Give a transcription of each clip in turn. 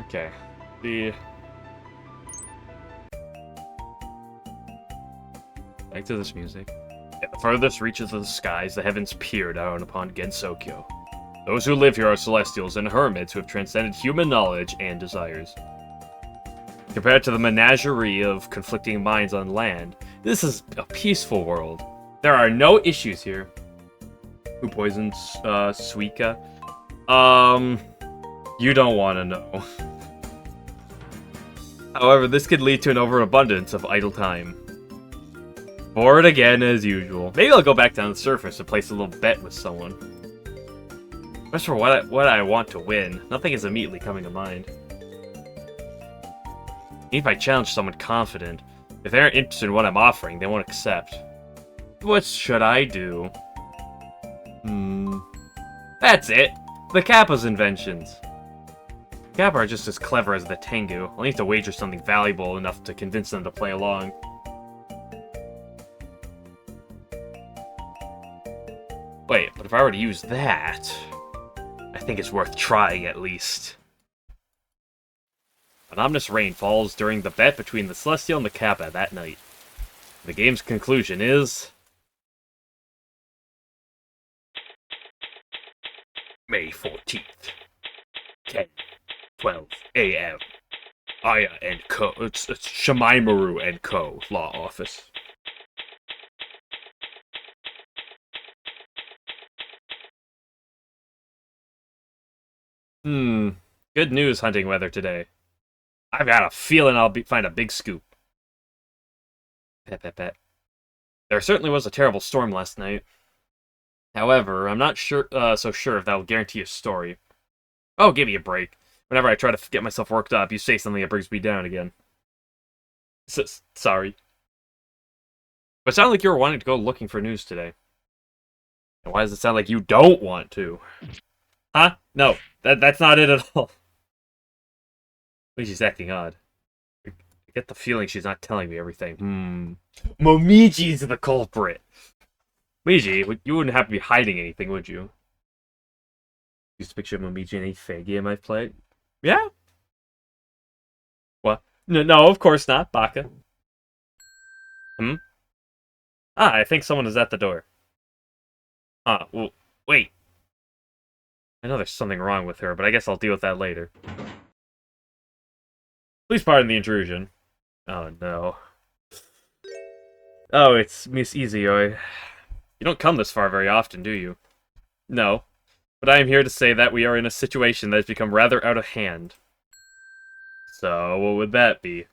Okay. The Back to this music. At the furthest reaches of the skies, the heavens peer down upon Gensokyo. Those who live here are celestials and hermits who have transcended human knowledge and desires. Compared to the menagerie of conflicting minds on land, this is a peaceful world. There are no issues here. Who poisons Suika? You don't want to know. However, this could lead to an overabundance of idle time. Bored again, as usual. Maybe I'll go back down to the surface and place a little bet with someone. As for what I want to win, nothing is immediately coming to mind. If I challenge someone confident, if they aren't interested in what I'm offering, they won't accept. What should I do? That's it! The Kappa's inventions. Kappa are just as clever as the Tengu. I'll need to wager something valuable enough to convince them to play along. Wait, but if I were to use that, I think it's worth trying at least. An ominous rain falls during the bet between the Celestial and the Kappa that night. The game's conclusion is... May 14th, 10:12 a.m. Aya and Co. It's Shimaimaru and Co. Law Office. Good news hunting weather today. I've got a feeling I'll find a big scoop. Pet, pet, pet. There certainly was a terrible storm last night. However, I'm not so sure if that will guarantee a story. Oh, give me a break. Whenever I try to get myself worked up, you say something that brings me down again. Sorry. But it sounded like you were wanting to go looking for news today. And why does it sound like you don't want to? Huh? No, that's not it at all. She's acting odd. I get the feeling she's not telling me everything. Momiji's the culprit. Momiji, you wouldn't have to be hiding anything, would you? Used to picture Momiji in any fake game I've played. Yeah? What? No, of course not, Baka. I think someone is at the door. Well, wait. I know there's something wrong with her, but I guess I'll deal with that later. Please pardon the intrusion. Oh, no. Oh, it's Miss Izuyoi. You don't come this far very often, do you? No. But I am here to say that we are in a situation that has become rather out of hand. So, what would that be?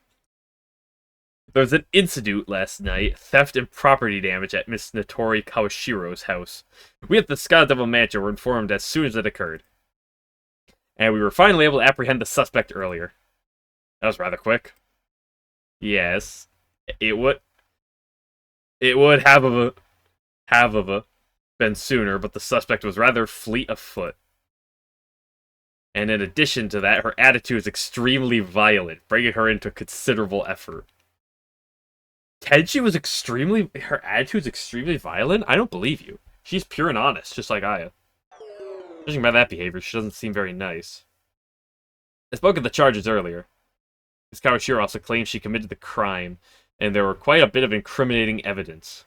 There was an incident last night, theft and property damage at Miss Notori Kawashiro's house. We at the Sky Devil Mansion were informed as soon as it occurred. And we were finally able to apprehend the suspect earlier. That was rather quick. Yes. It would have been sooner, but the suspect was rather fleet of foot. And in addition to that, her attitude is extremely violent, bringing her into considerable effort. Tenshi was her attitude's extremely violent? I don't believe you. She's pure and honest, just like Aya. Judging by that behavior, she doesn't seem very nice. I spoke of the charges earlier. Ms. Kawashiro also claims she committed the crime, and there were quite a bit of incriminating evidence.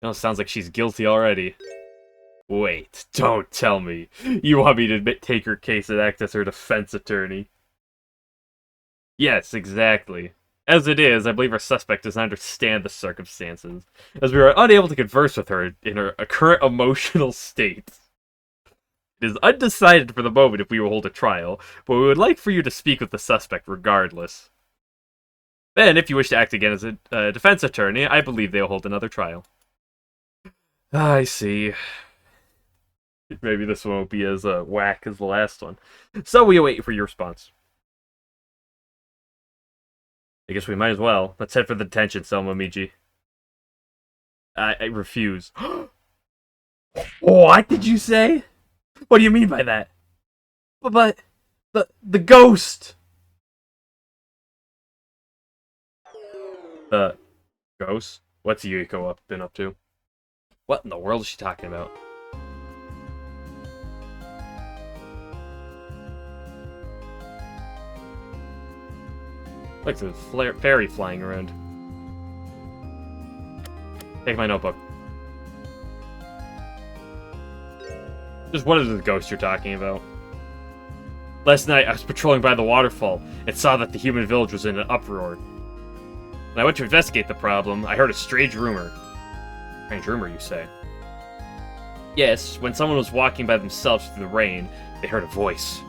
It sounds like she's guilty already. Wait, don't tell me. You want me to take her case and act as her defense attorney? Yes, exactly. As it is, I believe our suspect does not understand the circumstances, as we are unable to converse with her in her current emotional state. It is undecided for the moment if we will hold a trial, but we would like for you to speak with the suspect regardless. Then, if you wish to act again as a defense attorney, I believe they will hold another trial. I see. Maybe this one won't be as whack as the last one. So we await for your response. I guess we might as well. Let's head for the detention cell, Momiji. I refuse. What did you say? What do you mean by that? But the ghost. Ghost? What's Yuiko been up to? What in the world is she talking about? Like the fairy flying around. Take my notebook. Just what is the ghost you're talking about? Last night, I was patrolling by the waterfall and saw that the human village was in an uproar. When I went to investigate the problem, I heard a strange rumor. Strange rumor, you say? Yes, when someone was walking by themselves through the rain, they heard a voice.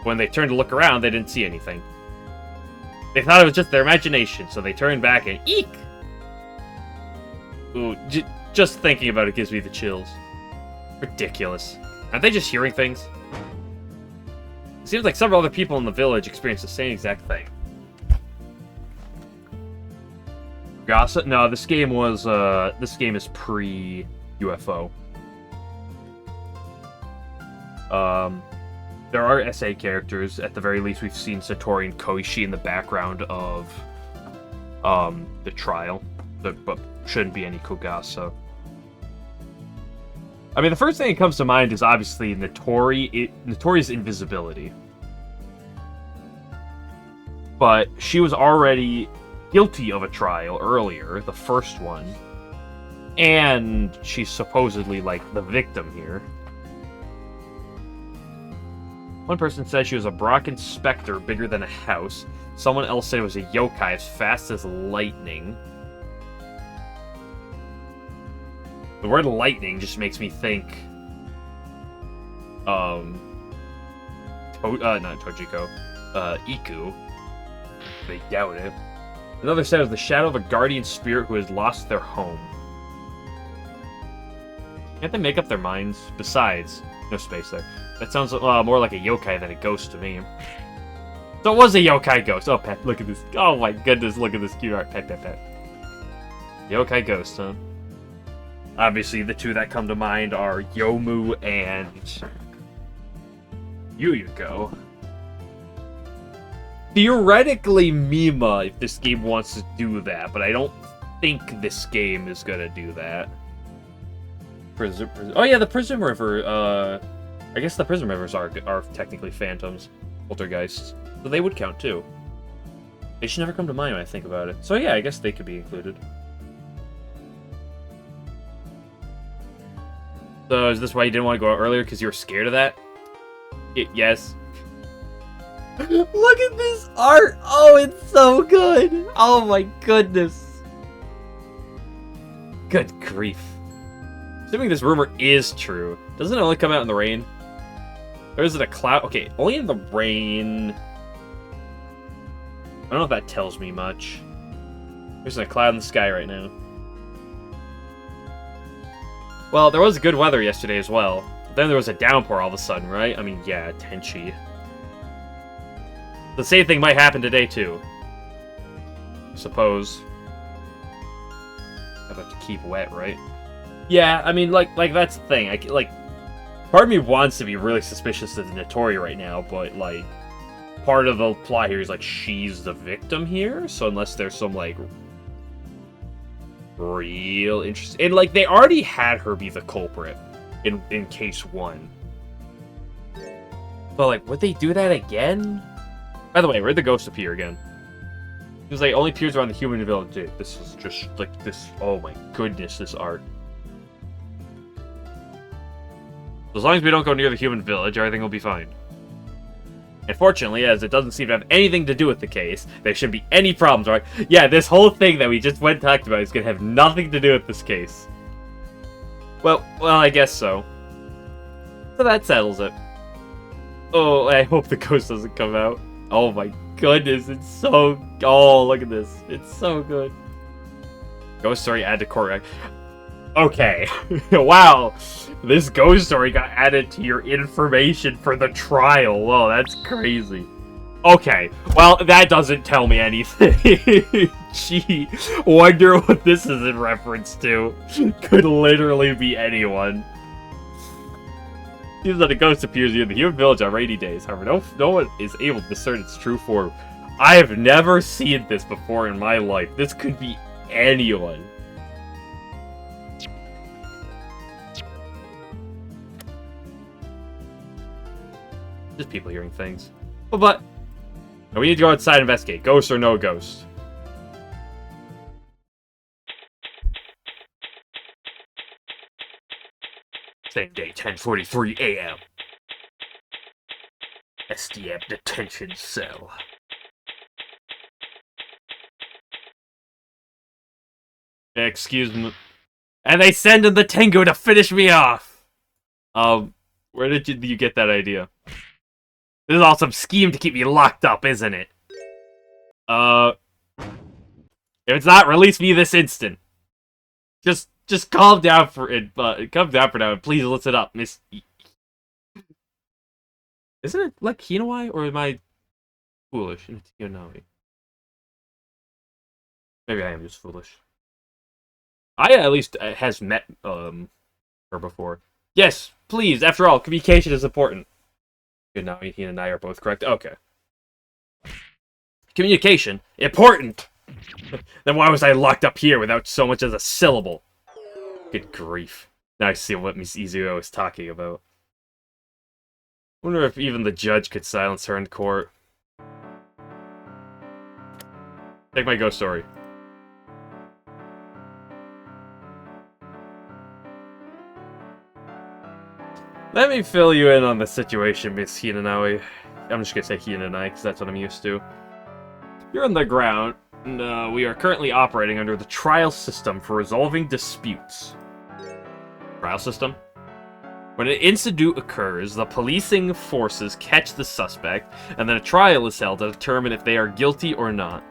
When they turned to look around, they didn't see anything. They thought it was just their imagination, so they turned back and eek! Ooh, just thinking about it gives me the chills. Ridiculous. Aren't they just hearing things? It seems like several other people in the village experienced the same exact thing. Gossip? No, this game is pre-UFO. There are SA characters. At the very least, we've seen Satori and Koichi in the background of the trial. But shouldn't be any Kogasa. I mean, the first thing that comes to mind is obviously Notori's invisibility. But she was already guilty of a trial earlier, the first one. And she's supposedly, like, the victim here. One person said she was a Brocken specter bigger than a house. Someone else said it was a yokai as fast as lightning. The word lightning just makes me think... not Tojiko. Iku. They doubt it. Another said it was the shadow of a guardian spirit who has lost their home. Can't they make up their minds? Besides, no space there. That sounds more like a yokai than a ghost to me. So it was a yokai ghost. Oh, Pet, look at this. Oh my goodness, look at this cute art. Pet. Yokai ghost, huh? Obviously, the two that come to mind are Yomu and Yuyuko. Theoretically, Mima, if this game wants to do that, but I don't think this game is gonna do that. Oh yeah, the Prism River, I guess the Prism Rivers are technically phantoms, poltergeists, so they would count too. They should never come to mind when I think about it. So yeah, I guess they could be included. So is this why you didn't want to go out earlier, because you were scared of that? Yes. Look at this art! Oh, it's so good! Oh my goodness! Good grief. Assuming this rumor is true, doesn't it only come out in the rain? Or is it a cloud? Okay, only in the rain. I don't know if that tells me much. There's a cloud in the sky right now. Well, there was good weather yesterday as well. Then there was a downpour all of a sudden, right? I mean, yeah, Tenshi. The same thing might happen today, too. I suppose. I have to keep wet, right? Yeah, I mean, like that's the thing. Part of me wants to be really suspicious of Notori right now, but, like, part of the plot here is, like, she's the victim here, so unless there's some, like, real interest... And, like, they already had her be the culprit in case 1. But, like, would they do that again? By the way, where'd the ghost appear again? It was, like, only appears around the human village. Dude, this is just, like, this... Oh my goodness, this art. As long as we don't go near the human village, everything will be fine. Unfortunately, as it doesn't seem to have anything to do with the case, there shouldn't be any problems, right? Yeah, this whole thing that we just went and talked about is going to have nothing to do with this case. Well, I guess so. So that settles it. Oh, I hope the ghost doesn't come out. Oh my goodness, it's so... Oh, look at this. It's so good. Ghost story add to court. Okay. Wow. This ghost story got added to your information for the trial. Whoa, that's crazy. Okay. Well, that doesn't tell me anything. Gee. Wonder what this is in reference to. Could literally be anyone. Seems that a ghost appears near the human village on rainy days. However, no one is able to discern its true form. I have never seen this before in my life. This could be anyone. Just people hearing things. But Now we need to go outside and investigate. Ghost or no ghost? Same day, 10:43 a.m. SDM detention cell. Excuse me. And they send in the Tengu to finish me off! Where did you get that idea? This is all some scheme to keep me locked up, isn't it? If it's not, release me this instant. Just calm down for it, calm down for now, and please listen up, Miss... Isn't it like Hinawai, or am I foolish? Maybe I am just foolish. Aya at least has met her before. Yes, please. After all, communication is important. Good, now he and I are both correct. Okay. Communication important. Then why was I locked up here without so much as a syllable? Good grief. Now I see what Miss Izuo was talking about. Wonder if even the judge could silence her in court. Take my ghost story. Let me fill you in on the situation, Miss Hinanawi. I'm just gonna say Hinanai, because that's what I'm used to. You're on the ground, and we are currently operating under the trial system for resolving disputes. Trial system? When an incident occurs, the policing forces catch the suspect, and then a trial is held to determine if they are guilty or not.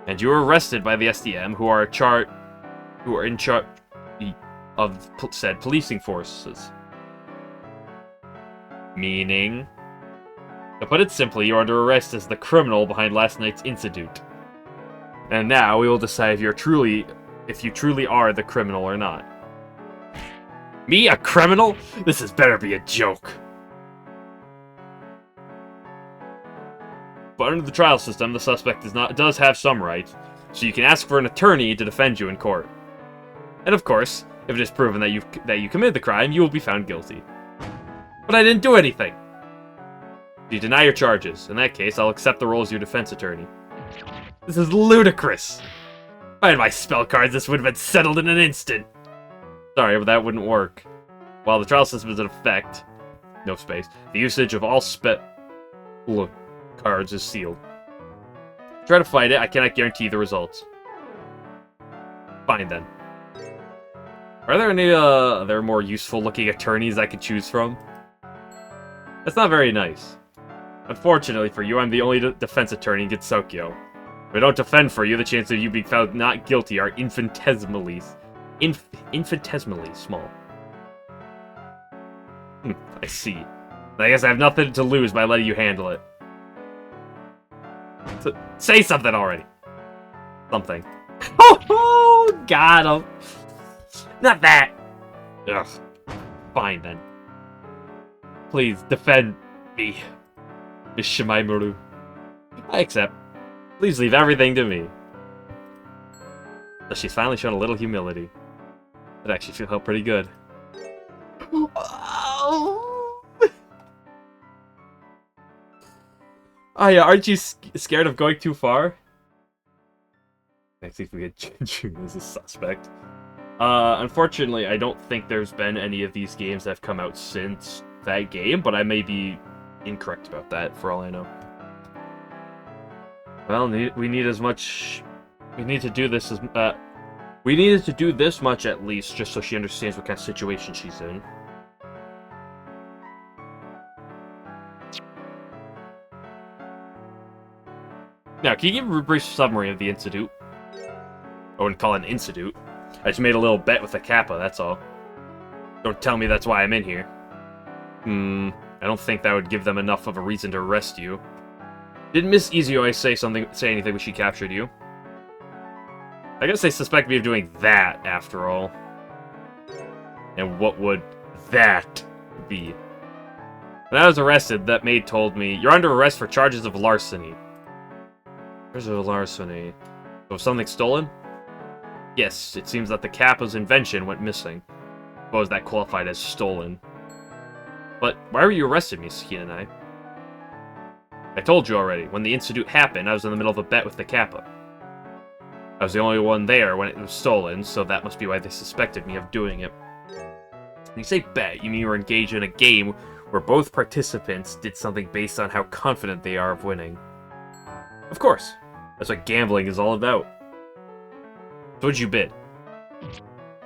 And you are arrested by the SDM, who are in charge of said policing forces. Meaning, to put it simply, you are under arrest as the criminal behind last night's incident. And now we will decide if you truly are the criminal or not. Me, a criminal? This had better be a joke. But under the trial system, the suspect does have some rights, so you can ask for an attorney to defend you in court. And of course, if it is proven that you committed the crime, you will be found guilty. But I didn't do anything! You deny your charges. In that case, I'll accept the role as your defense attorney. This is ludicrous! If I had my spell cards, this would have been settled in an instant! Sorry, but that wouldn't work. While the trial system is in effect, no space, the usage of all spell cards is sealed. Try to fight it, I cannot guarantee the results. Fine then. Are there any other more useful looking attorneys I could choose from? That's not very nice. Unfortunately for you, I'm the only defense attorney in Gitsokyo. If I don't defend for you, the chances of you being found not guilty are infinitesimally small. I see. I guess I have nothing to lose by letting you handle it. So, say something already. Something. Oh, got him. Not that. Ugh. Fine then. Please defend me, Miss Shimaimuru. I accept. Please leave everything to me. So she's finally shown a little humility. It actually felt pretty good. Oh yeah, aren't you scared of going too far? Let's see if we get Jun as a suspect. Unfortunately, I don't think there's been any of these games that have come out since that game, but I may be incorrect about that, for all I know. Well, we need as much... We need to do this as... we needed to do this much at least, just so she understands what kind of situation she's in. Now, can you give a brief summary of the incident? I wouldn't call it an incident. I just made a little bet with the Kappa, that's all. Don't tell me that's why I'm in here. I don't think that would give them enough of a reason to arrest you. Did Miss Izuo say anything when she captured you? I guess they suspect me of doing that, after all. And what would that be? When I was arrested, that maid told me, "You're under arrest for charges of larceny." Charges of larceny. So something stolen? Yes, it seems that the Kappa's invention went missing. Suppose that qualified as stolen. But why were you arrested, Miss Hinanai? I told you already, when the incident happened, I was in the middle of a bet with the Kappa. I was the only one there when it was stolen, so that must be why they suspected me of doing it. When you say bet, you mean you were engaged in a game where both participants did something based on how confident they are of winning. Of course. That's what gambling is all about. So what'd you bid?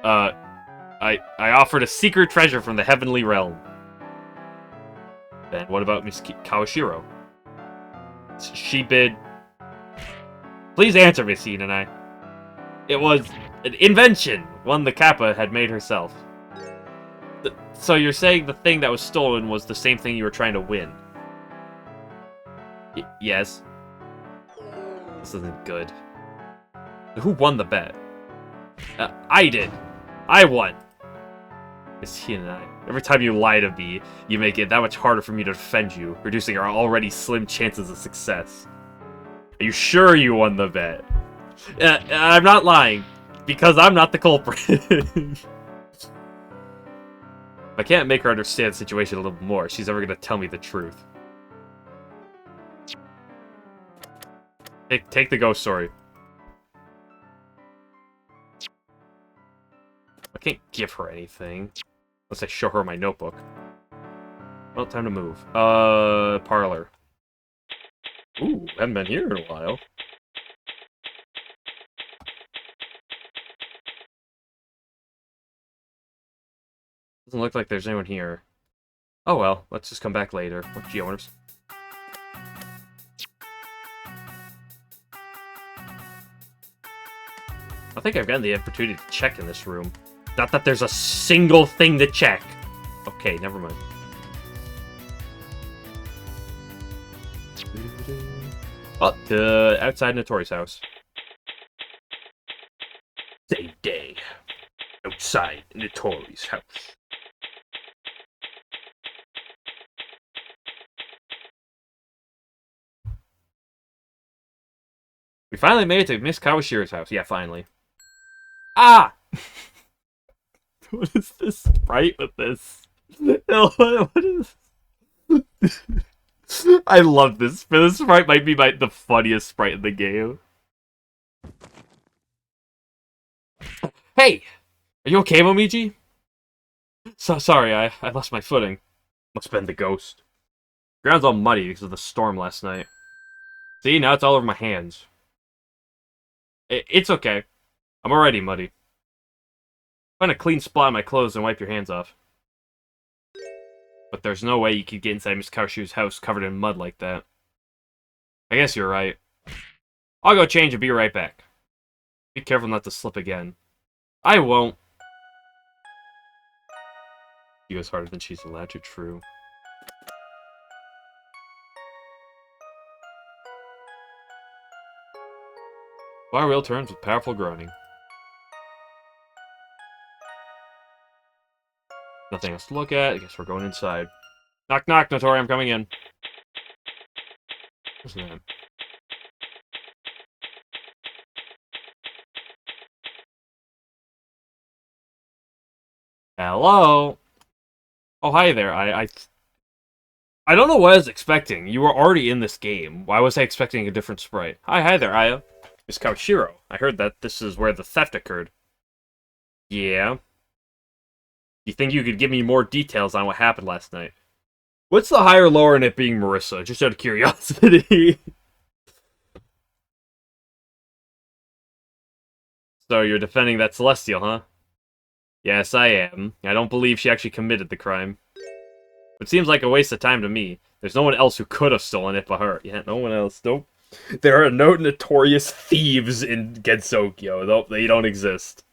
I offered a secret treasure from the heavenly realm. Then what about Miss Kawashiro? She bid... Please answer, Miss Shin and I. It was an invention, one the Kappa had made herself. So you're saying the thing that was stolen was the same thing you were trying to win? Yes. This isn't good. Who won the bet? I did. I won. Miss Shin and I. Every time you lie to me, you make it that much harder for me to defend you, reducing our already slim chances of success. Are you sure you won the bet? I'm not lying, because I'm not the culprit. I can't make her understand the situation a little more. She's ever gonna tell me the truth. Take the ghost story. I can't give her anything. Unless I show her my notebook. Well, time to move. Parlor. Ooh, haven't been here in a while. Doesn't look like there's anyone here. Oh well, let's just come back later. What geometers? I think I've gotten the opportunity to check in this room. Not that there's a single thing to check. Okay, never mind. Oh, to outside Notori's house. Same day. Outside Notori's house. We finally made it to Miss Kawashiro's house. Yeah, finally. Ah! What is this sprite with this? What is this? I love this. This sprite might be the funniest sprite in the game. Hey! Are you okay, Momiji? Sorry, I lost my footing. Must have been the ghost. Ground's all muddy because of the storm last night. See, now it's all over my hands. It's okay. I'm already muddy. Find a clean spot on my clothes and wipe your hands off. But there's no way you could get inside Miss Kawashiro's house covered in mud like that. I guess you're right. I'll go change and be right back. Be careful not to slip again. I won't. She goes harder than she's allowed to, true. Bar wheel turns with powerful groaning. Nothing else to look at. I guess we're going inside. Knock, knock, Notori, I'm coming in. What's that? Hello? Oh, hi there. I don't know what I was expecting. You were already in this game. Why was I expecting a different sprite? Hi there, Aya. Miss Kawashiro. I heard that this is where the theft occurred. Yeah. You think you could give me more details on what happened last night? What's the high or lower in it being Marissa? Just out of curiosity. So you're defending that Celestial, huh? Yes, I am. I don't believe she actually committed the crime. It seems like a waste of time to me. There's no one else who could have stolen it but her. Yeah, no one else. Nope. There are no notorious thieves in Gensokyo. Nope, they don't exist.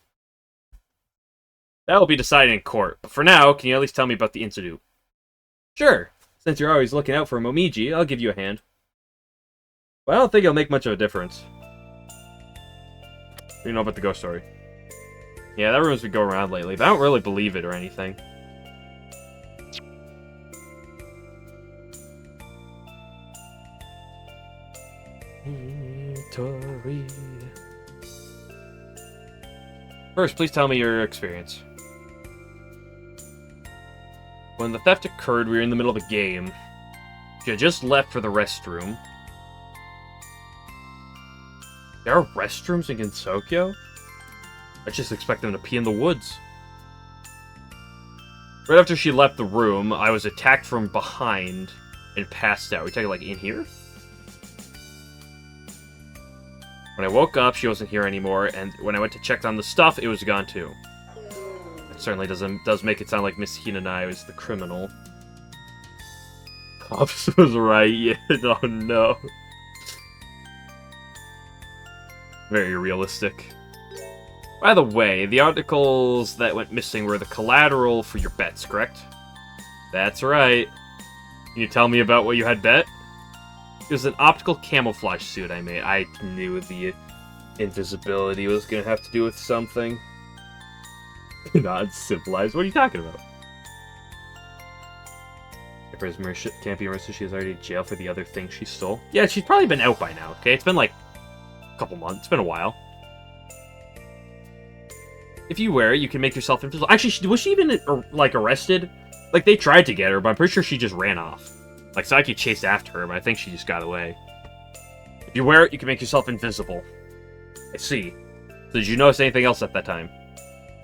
That will be decided in court. But for now, can you at least tell me about the incident? Sure. Since you're always looking out for Momiji, I'll give you a hand. But I don't think it'll make much of a difference. What do you know about the ghost story? Yeah, that rumor's been going around lately, but I don't really believe it or anything. First, please tell me your experience. When the theft occurred, we were in the middle of a game. She had just left for the restroom. There are restrooms in Gensokyo? I just expect them to pee in the woods. Right after she left the room, I was attacked from behind and passed out. We take it like in here? When I woke up, she wasn't here anymore, and when I went to check on the stuff, it was gone too. It certainly does make it sound like Miss Hinanai was the criminal. Pops was right, yeah, oh no. Very realistic. By the way, the articles that went missing were the collateral for your bets, correct? That's right. Can you tell me about what you had bet? It was an optical camouflage suit I made. I knew the invisibility was going to have to do with something. Not civilized. What are you talking about? Can't be Marissa. She was already in jail for the other thing she stole. Yeah, she's probably been out by now, okay? It's been like a couple months. It's been a while. If you wear it, you can make yourself invisible. Actually, was she even, like, arrested? Like, they tried to get her, but I'm pretty sure she just ran off. Like, Saiki chased after her, but I think she just got away. If you wear it, you can make yourself invisible. I see. So did you notice anything else at that time?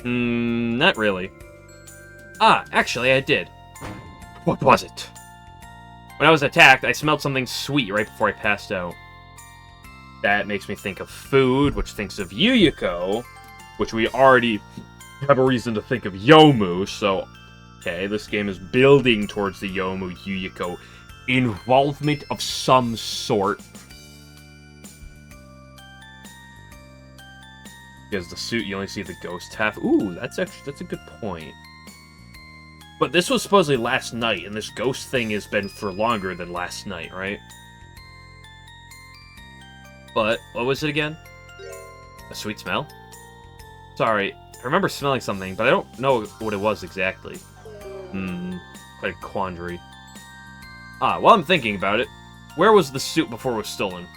Not really. Ah, actually, I did. What was it? When I was attacked, I smelled something sweet right before I passed out. That makes me think of food, which thinks of Yuyuko, which we already have a reason to think of Yomu, so... Okay, this game is building towards the Yomu Yuyuko involvement of some sort. Because the suit, you only see the ghost half. Ooh, that's a good point. But this was supposedly last night, and this ghost thing has been for longer than last night, right? But, what was it again? A sweet smell? Sorry, I remember smelling something, but I don't know what it was exactly. Quite a quandary. Ah, while I'm thinking about it, where was the suit before it was stolen?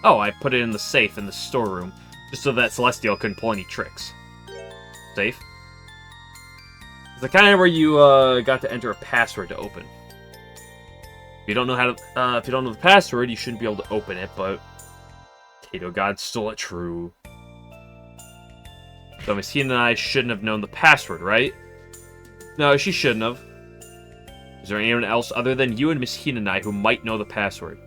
Oh, I put it in the safe in the storeroom, just so that Celestial couldn't pull any tricks. Safe? It's the kind where you got to enter a password to open. If you don't know how to, if you don't know the password, you shouldn't be able to open it. But Potato God stole it. True. So Miss Hina and I shouldn't have known the password, right? No, she shouldn't have. Is there anyone else other than you and Miss Hina and I who might know the password?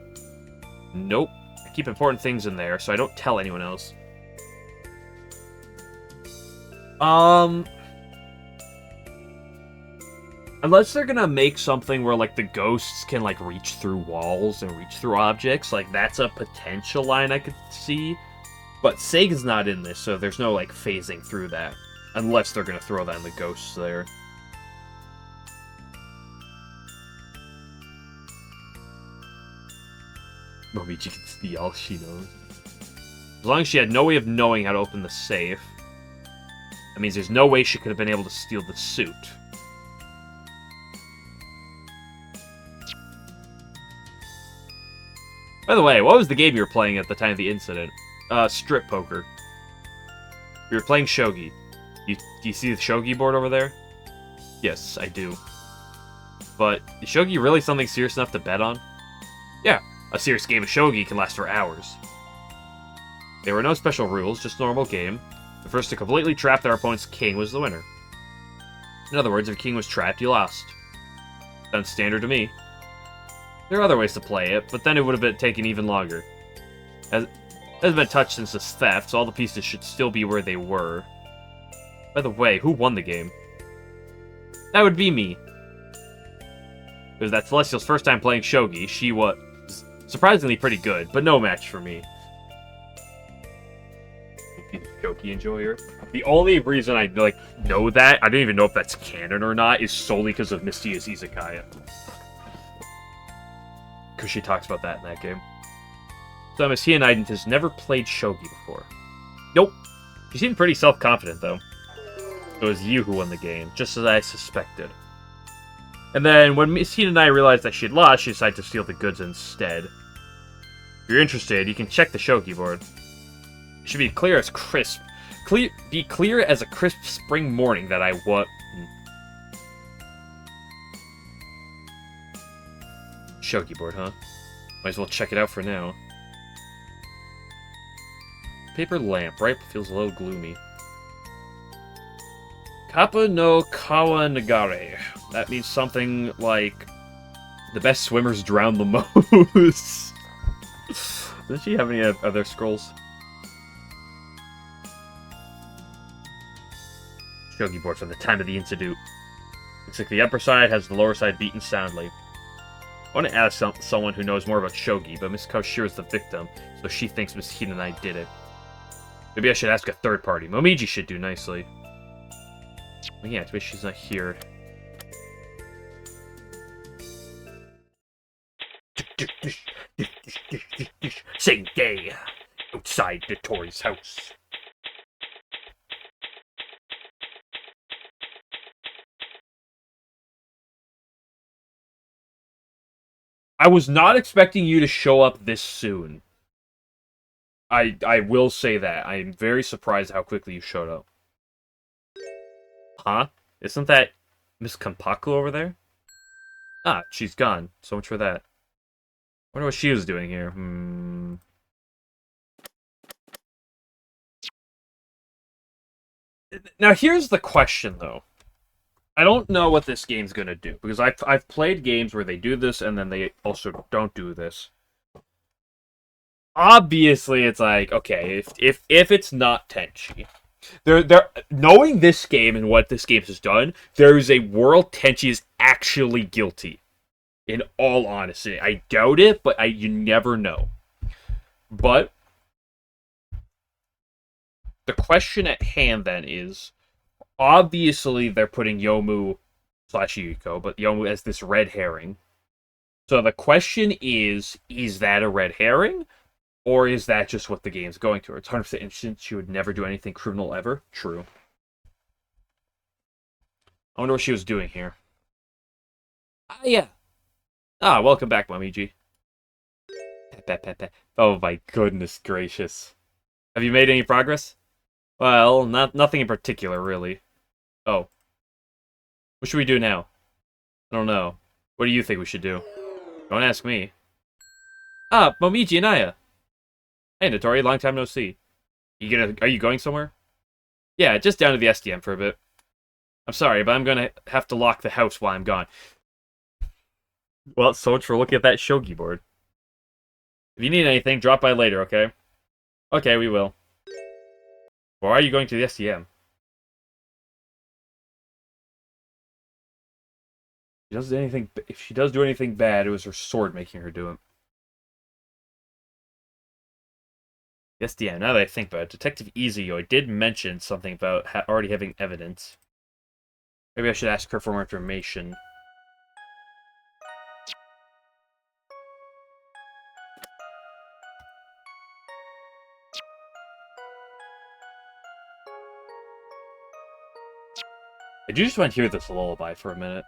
Nope. I keep important things in there, so I don't tell anyone else. Unless they're gonna make something where, like, the ghosts can, like, reach through walls and reach through objects, like, that's a potential line I could see. But Sega's not in this, so there's no, like, phasing through that. Unless they're gonna throw that in the ghosts there. Momiji can see all she knows. As long as she had no way of knowing how to open the safe, that means there's no way she could have been able to steal the suit. By the way, what was the game you were playing at the time of the incident? Strip poker. We were playing shogi. Do you see the shogi board over there? Yes, I do. But is shogi really something serious enough to bet on? Yeah, a serious game of shogi can last for hours. There were no special rules, just normal game. The first to completely trap their opponent's king was the winner. In other words, if your king was trapped, you lost. Sounds standard to me. There are other ways to play it, but then it would have been taken even longer. As hasn't been touched since this theft, so all the pieces should still be where they were. By the way, who won the game? That would be me. It was that Celestial's first time playing shogi. She was surprisingly pretty good, but no match for me. Shogi enjoyer. The only reason I know that, I don't even know if that's canon or not, is solely because of Mistia's izakaya. Because she talks about that in that game. So Miss Hyanidant has never played shogi before. Nope. She seemed pretty self-confident, though. It was you who won the game, just as I suspected. And then, when Miss Hina and I realized that she'd lost, she decided to steal the goods instead. If you're interested, you can check the shogi board. It should be clear as crisp. Be clear as a crisp spring morning that I Shogi board, huh? Might as well check it out for now. Paper lamp, right? Feels a little gloomy. Kappa no Kawanagare. That means something like the best swimmers drown the most. Does she have any other scrolls? Shogi board from the time of the incident. Looks like the upper side has the lower side beaten soundly. I want to ask someone who knows more about shogi, but Miss Koshiro is the victim, so she thinks Miss Hina and I did it. Maybe I should ask a third party. Momiji should do nicely. Oh, yeah, it's she's not here. Same day, outside Notori's house. I was not expecting you to show up this soon. I will say that. I am very surprised how quickly you showed up. Huh? Isn't that Miss Kanpaku over there? Ah, she's gone. So much for that. Wonder what she was doing here. Now here's the question, though. I don't know what this game's gonna do, because I've played games where they do this and then they also don't do this. Obviously, it's like, okay, if it's not Tenshi, knowing this game and what this game has done, there is a world Tenshi is actually guilty. In all honesty, I doubt it, but you never know. But the question at hand then is, obviously they're putting Yomu / Yuko, but Yomu as this red herring. So the question is that a red herring? Or is that just what the game's going to? It's 100% instant. She would never do anything criminal ever. True. I wonder what she was doing here. Ah, yeah. Ah, welcome back, Momiji. Oh my goodness gracious. Have you made any progress? Well, nothing in particular, really. Oh. What should we do now? I don't know. What do you think we should do? Don't ask me. Ah, Momiji and Aya. Hey, Notori, long time no see. Are you going somewhere? Yeah, just down to the SDM for a bit. I'm sorry, but I'm gonna have to lock the house while I'm gone. Well, so much for looking at that shogi board. If you need anything, drop by later, okay? Okay, we will. Why are you going to the SDM? If she does do anything bad, it was her sword making her do it. SDM, now that I think about it, Detective Izuyo did mention something about already having evidence. Maybe I should ask her for more information. I do just want to hear this lullaby for a minute.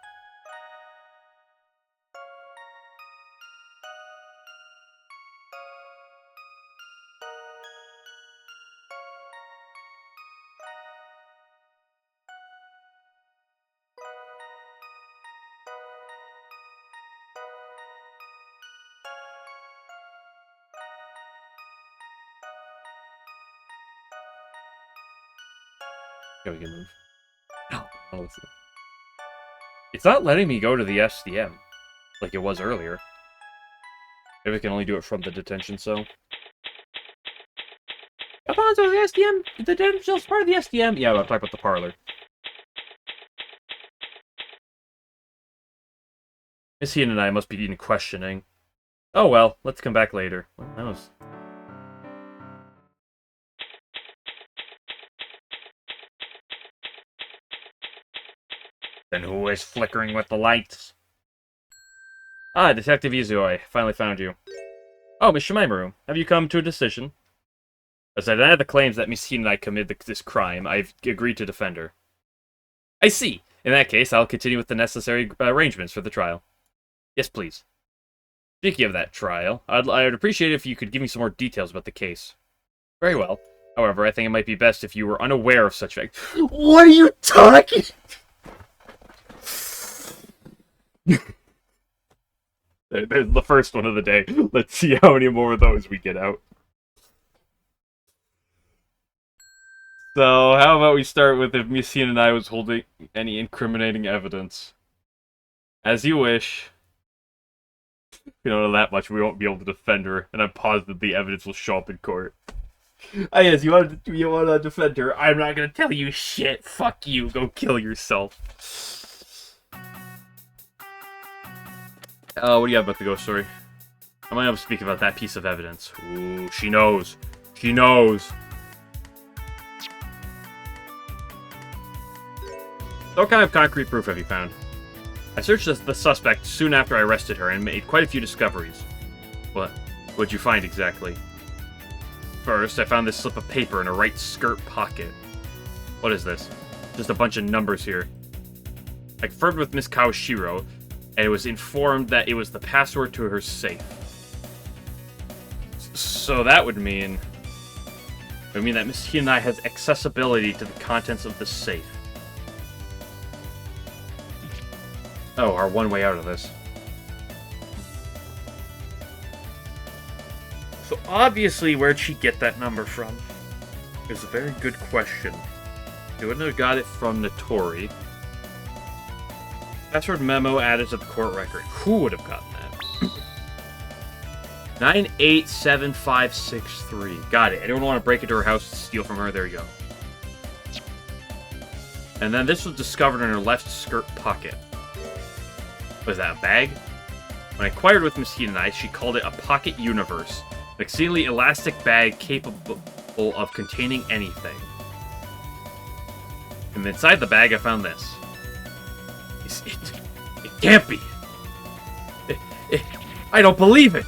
Okay, we can move. No, it's not letting me go to the SDM like it was earlier. Maybe I can only do it from the detention cell. Alfonso, the SDM? The detention cell's part of the SDM? Yeah, I'm talking about the parlor. Miss Hina and I must be in questioning. Oh well, let's come back later. Well, that was... Then who is flickering with the lights? Ah, Detective Izuyo, I finally found you. Oh, Miss Shimaemaru, have you come to a decision? As I deny the claims that Miss Hina and I committed this crime, I've agreed to defend her. I see. In that case, I'll continue with the necessary arrangements for the trial. Yes, please. Speaking of that trial, I'd appreciate it if you could give me some more details about the case. Very well. However, I think it might be best if you were unaware of such facts. What are you talking? There's the first one of the day. Let's see how many more of those we get out. So, how about we start with if Miss Shin and I was holding any incriminating evidence? As you wish. We don't know that much, we won't be able to defend her, and I'm positive the evidence will show up in court. Ah, yes, you want to defend her? I'm not gonna tell you shit. Fuck you. Go kill yourself. What do you have about the ghost story? I might have to speak about that piece of evidence. Ooh, she knows. She knows. So what kind of concrete proof have you found? I searched the suspect soon after I arrested her and made quite a few discoveries. What'd you find exactly? First, I found this slip of paper in her right skirt pocket. What is this? Just a bunch of numbers here. I conferred with Miss Kawashiro, and it was informed that it was the password to her safe. So that would mean... It would mean that Miss Hinai has accessibility to the contents of the safe. Oh, our one way out of this. So obviously, where'd she get that number from? It's a very good question. She wouldn't have got it from Notori. Password memo added to the court record. Who would have gotten that? 987563. Got it. Anyone want to break into her house to steal from her? There you go. And then this was discovered in her left skirt pocket. Was that a bag? When I inquired with Miss Hinai, she called it a pocket universe. An exceedingly elastic bag capable of containing anything. And inside the bag I found this. It can't be! I don't believe it!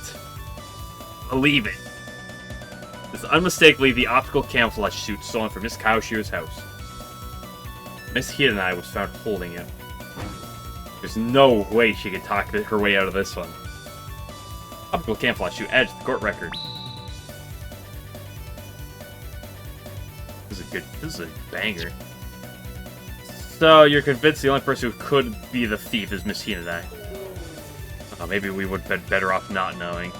Believe it. This is unmistakably the optical camouflage suit stolen from Miss Kawashiro's house. Miss Hinai was found holding it. There's no way she could talk her way out of this one. Optical camouflage suit added to the court record. This is a banger. So, you're convinced the only person who could be the thief is Miss Hinai. Maybe we would have been better off not knowing.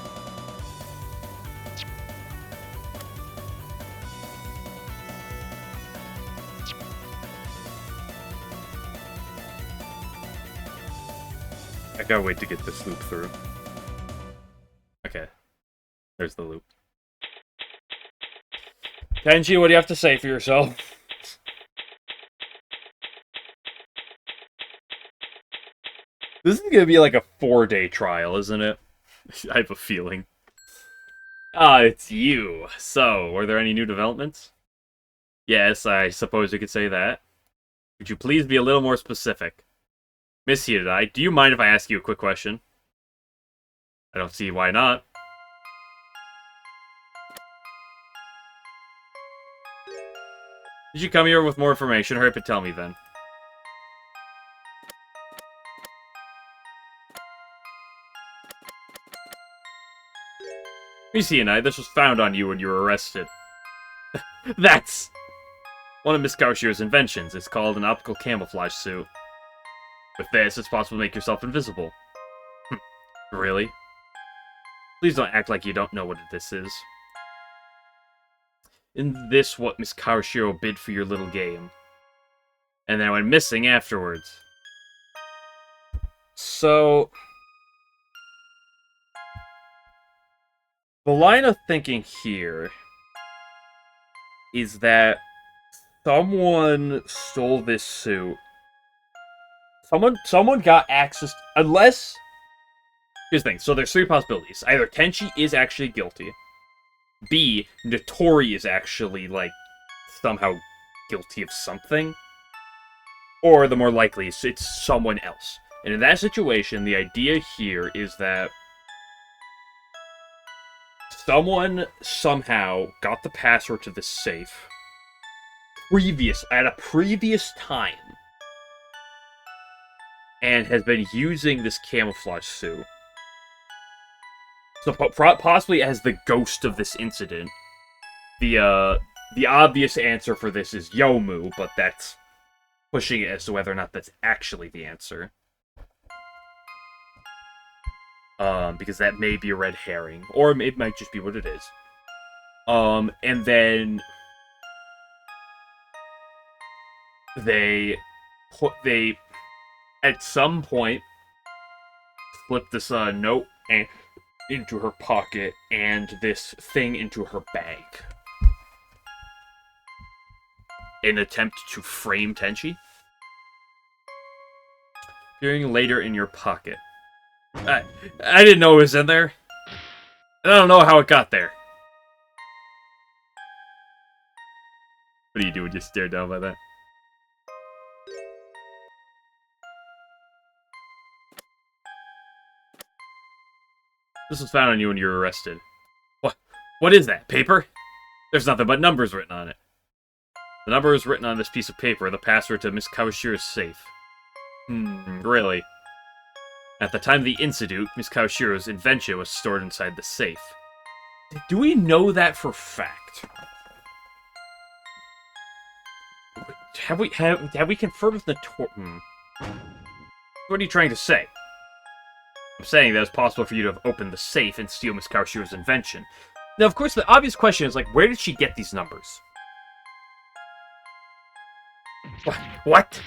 I gotta wait to get this loop through. Okay. There's the loop. Tenshi, what do you have to say for yourself? This is gonna be like a 4-day trial, isn't it? I have a feeling. Ah, it's you. So, were there any new developments? Yes, I suppose you could say that. Could you please be a little more specific? Miss Hinai, do you mind if I ask you a quick question? I don't see why not. Did you come here with more information? Hurry up and tell me then. Miss Hinai, this was found on you when you were arrested. That's one of Miss Kawashiro's inventions. It's called an optical camouflage suit. With this, it's possible to make yourself invisible. Really? Please don't act like you don't know what this is. Isn't this what Miss Kawashiro bid for your little game? And then I went missing afterwards. So... the line of thinking here is that someone stole this suit. Someone got access, unless... Here's the thing, so there's 3 possibilities. Either Tenshi is actually guilty. B, Notori is actually, like, somehow guilty of something. Or, the more likely, it's someone else. And in that situation, the idea here is that someone somehow got the password to the safe at a previous time. And has been using this camouflage suit. So possibly as the ghost of this incident. The obvious answer for this is Yomu, but that's pushing it as to whether or not that's actually the answer. Because that may be a red herring, or it might just be what it is. And then they at some point slipped this note into her pocket and this thing into her bag. In an attempt to frame Tenshi. Appearing later in your pocket. I didn't know it was in there. I don't know how it got there. What do you do when you stare down by that? This was found on you when you were arrested. What is that? Paper? There's nothing but numbers written on it. The number is written on this piece of paper, the password to Miss Kawashira's safe. Really? At the time of the incident, Miss Kawashira's invention was stored inside the safe. Do we know that for fact? Have we confirmed with the What are you trying to say? I'm saying that it's possible for you to have opened the safe and steal Miss Kawashira's invention. Now, of course, the obvious question is, like, where did she get these numbers? What?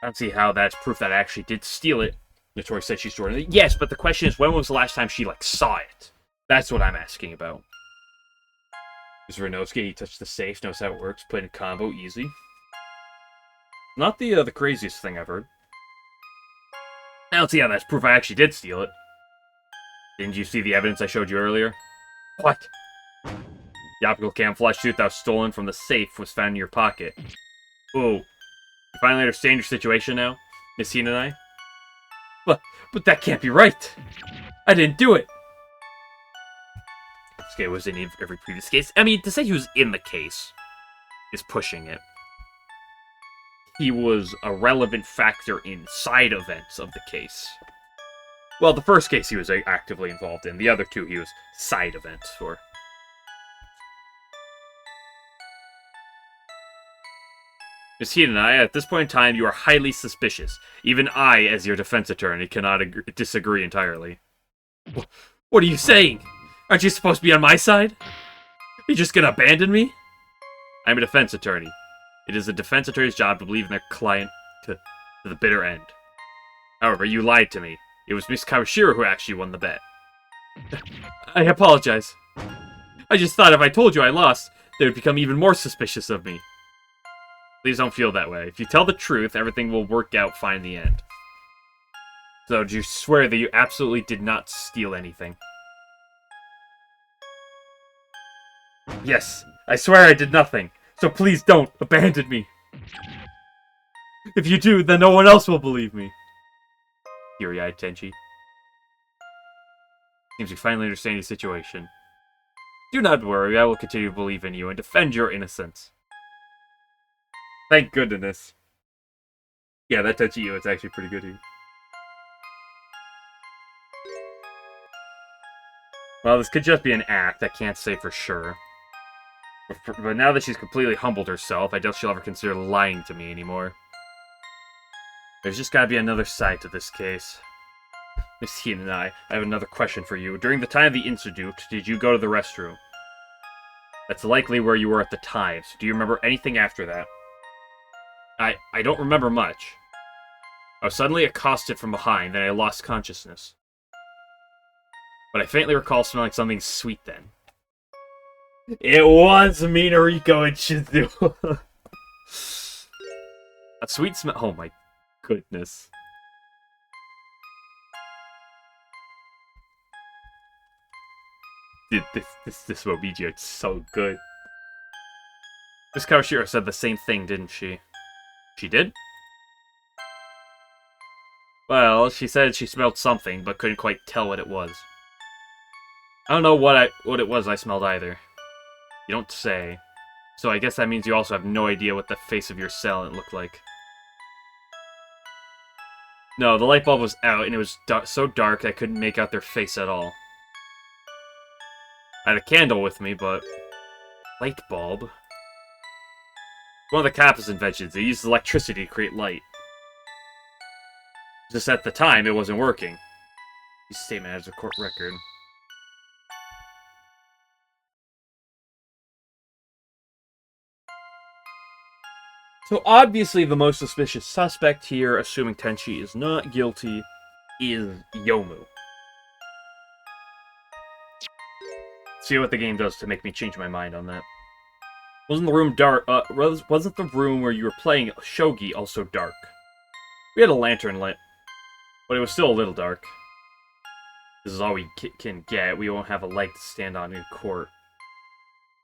I don't see how that's proof that I actually did steal it. Notori said she stored it. Yes, but the question is, when was the last time she, like, saw it? That's what I'm asking about. Is Renosuke, he touched the safe, knows how it works, put in combo, easy. Not the craziest thing I've heard. I don't see how that's proof I actually did steal it. Didn't you see the evidence I showed you earlier? What? The optical camouflage suit that was stolen from the safe was found in your pocket. Oh. You finally understand your situation now, Miss Shin and I? But that can't be right! I didn't do it! This guy was in every previous case. I mean, to say he was in the case is pushing it. He was a relevant factor in side events of the case. Well, the first case he was actively involved in. The other two he was side events for. Miss Shin and I, at this point in time, you are highly suspicious. Even I, as your defense attorney, cannot disagree entirely. What are you saying? Aren't you supposed to be on my side? Are you just gonna abandon me? I'm a defense attorney. It is a defense attorney's job to believe in their client to the bitter end. However, you lied to me. It was Miss Kawashira who actually won the bet. I apologize. I just thought if I told you I lost, they would become even more suspicious of me. Please don't feel that way. If you tell the truth, everything will work out fine in the end. So, do you swear that you absolutely did not steal anything? Yes, I swear I did nothing. So please don't abandon me. If you do, then no one else will believe me. Teary-eyed Tenshi. Seems you finally understand your situation. Do not worry, I will continue to believe in you and defend your innocence. Thank goodness. Yeah, that Tenshi is actually pretty good here. Well, this could just be an act, I can't say for sure. But now that she's completely humbled herself, I doubt she'll ever consider lying to me anymore. There's just gotta be another side to this case. Miss Shin and I have another question for you. During the time of the incident, did you go to the restroom? That's likely where you were at the time, so do you remember anything after that? I don't remember much. I was suddenly accosted from behind, then I lost consciousness. But I faintly recall smelling something sweet then. It was Minariko and Shizu. A sweet smell. Oh my goodness. Dude, this Momiji is so good. Miss Kawashira said the same thing, didn't she? She did? Well, she said she smelled something, but couldn't quite tell what it was. I don't know what it was I smelled either. You don't say. So I guess that means you also have no idea what the face of your assailant looked like. No, the light bulb was out, and it was so dark I couldn't make out their face at all. I had a candle with me, but... light bulb? One of the Kappa's inventions. They used electricity to create light. Just at the time, it wasn't working. His statement as a court record. So obviously the most suspicious suspect here, assuming Tenshi is not guilty, is Yomu. See what the game does to make me change my mind on that. Wasn't the room dark? Wasn't the room where you were playing shogi also dark? We had a lantern lit, but it was still a little dark. This is all we can get. We won't have a light to stand on in court.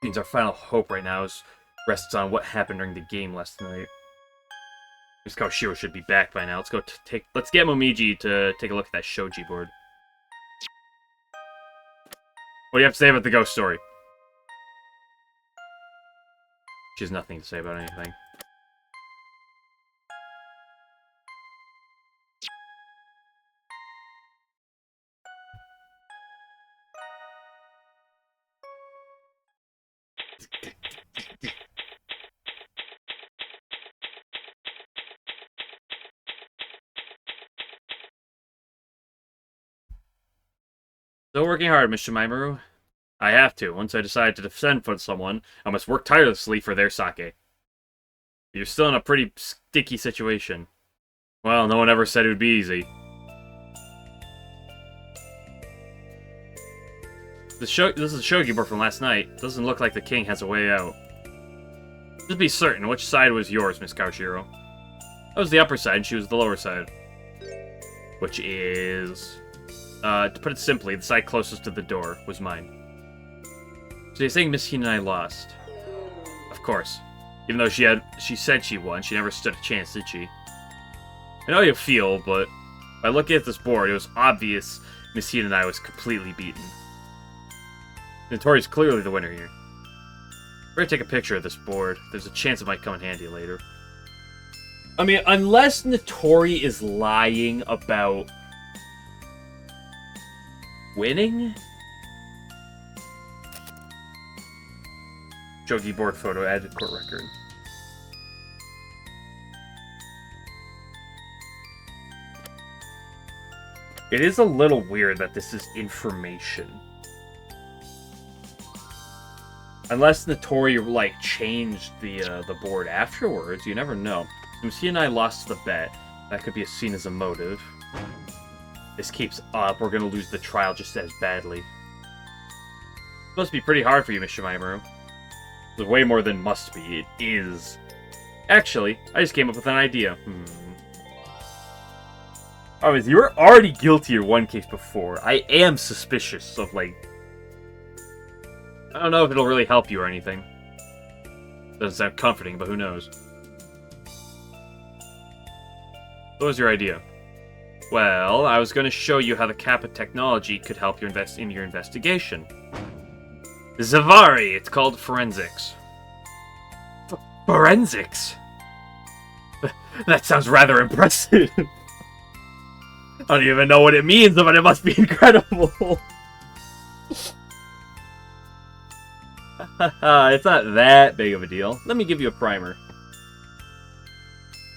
Means our final hope right now rests on what happened during the game last night. This Koshiro should be back by now. Let's go let's get Momiji to take a look at that shogi board. What do you have to say about the ghost story? She has nothing to say about anything. Still working hard, Mr. Maimoru. I have to. Once I decide to defend for someone, I must work tirelessly for their sake. You're still in a pretty sticky situation. Well, no one ever said it would be easy. This is a shogi board from last night. Doesn't look like the king has a way out. Just be certain, which side was yours, Miss Koshiro? I was the upper side, and she was the lower side. Which is... to put it simply, the side closest to the door was mine. So you're saying Miss Shin and I lost? Of course. Even though she said she won, she never stood a chance, did she? I know how you feel, but by looking at this board, it was obvious Miss Shin and I was completely beaten. Notori's clearly the winner here. We're gonna take a picture of this board. There's a chance it might come in handy later. I mean, unless Notori is lying about winning? Shogi board photo added court record. It is a little weird that this is information. Unless Notori, like, changed the board afterwards, you never know. If he and I lost the bet, that could be seen as a motive. This keeps up, we're gonna lose the trial just as badly. It's supposed to be pretty hard for you, Mr. Maimoru. It's way more than must be, it is. Actually, I just came up with an idea. Obviously, you were already guilty of one case before. I am suspicious of, like... I don't know if it'll really help you or anything. Doesn't sound comforting, but who knows. What was your idea? Well, I was going to show you how the Kappa technology could help you in your investigation. Zavari, it's called forensics. Forensics? That sounds rather impressive. I don't even know what it means, but it must be incredible. It's not that big of a deal. Let me give you a primer.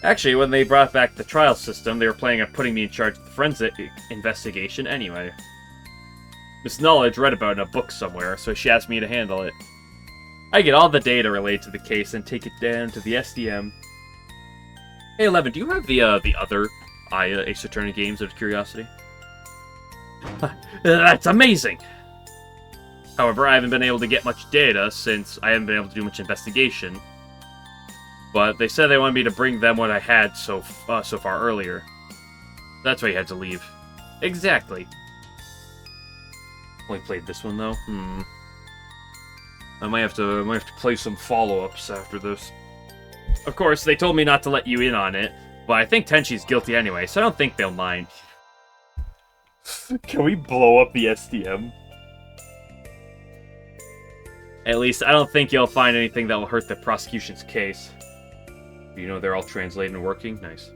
Actually, when they brought back the trial system, they were planning on putting me in charge of the forensic investigation anyway. Miss Knowledge read about it in a book somewhere, so she asked me to handle it. I get all the data related to the case and take it down to the SDM. Hey, Eleven, do you have the other Ace Attorney games out of curiosity? That's amazing! However, I haven't been able to get much data since I haven't been able to do much investigation. But they said they wanted me to bring them what I had so far earlier. That's why you had to leave. Exactly. Only played this one though. I might have to play some follow-ups after this. Of course, they told me not to let you in on it, but I think Tenshi's guilty anyway, so I don't think they'll mind. Can we blow up the SDM? At least, I don't think you'll find anything that will hurt the prosecution's case. You know they're all translated and working? Nice.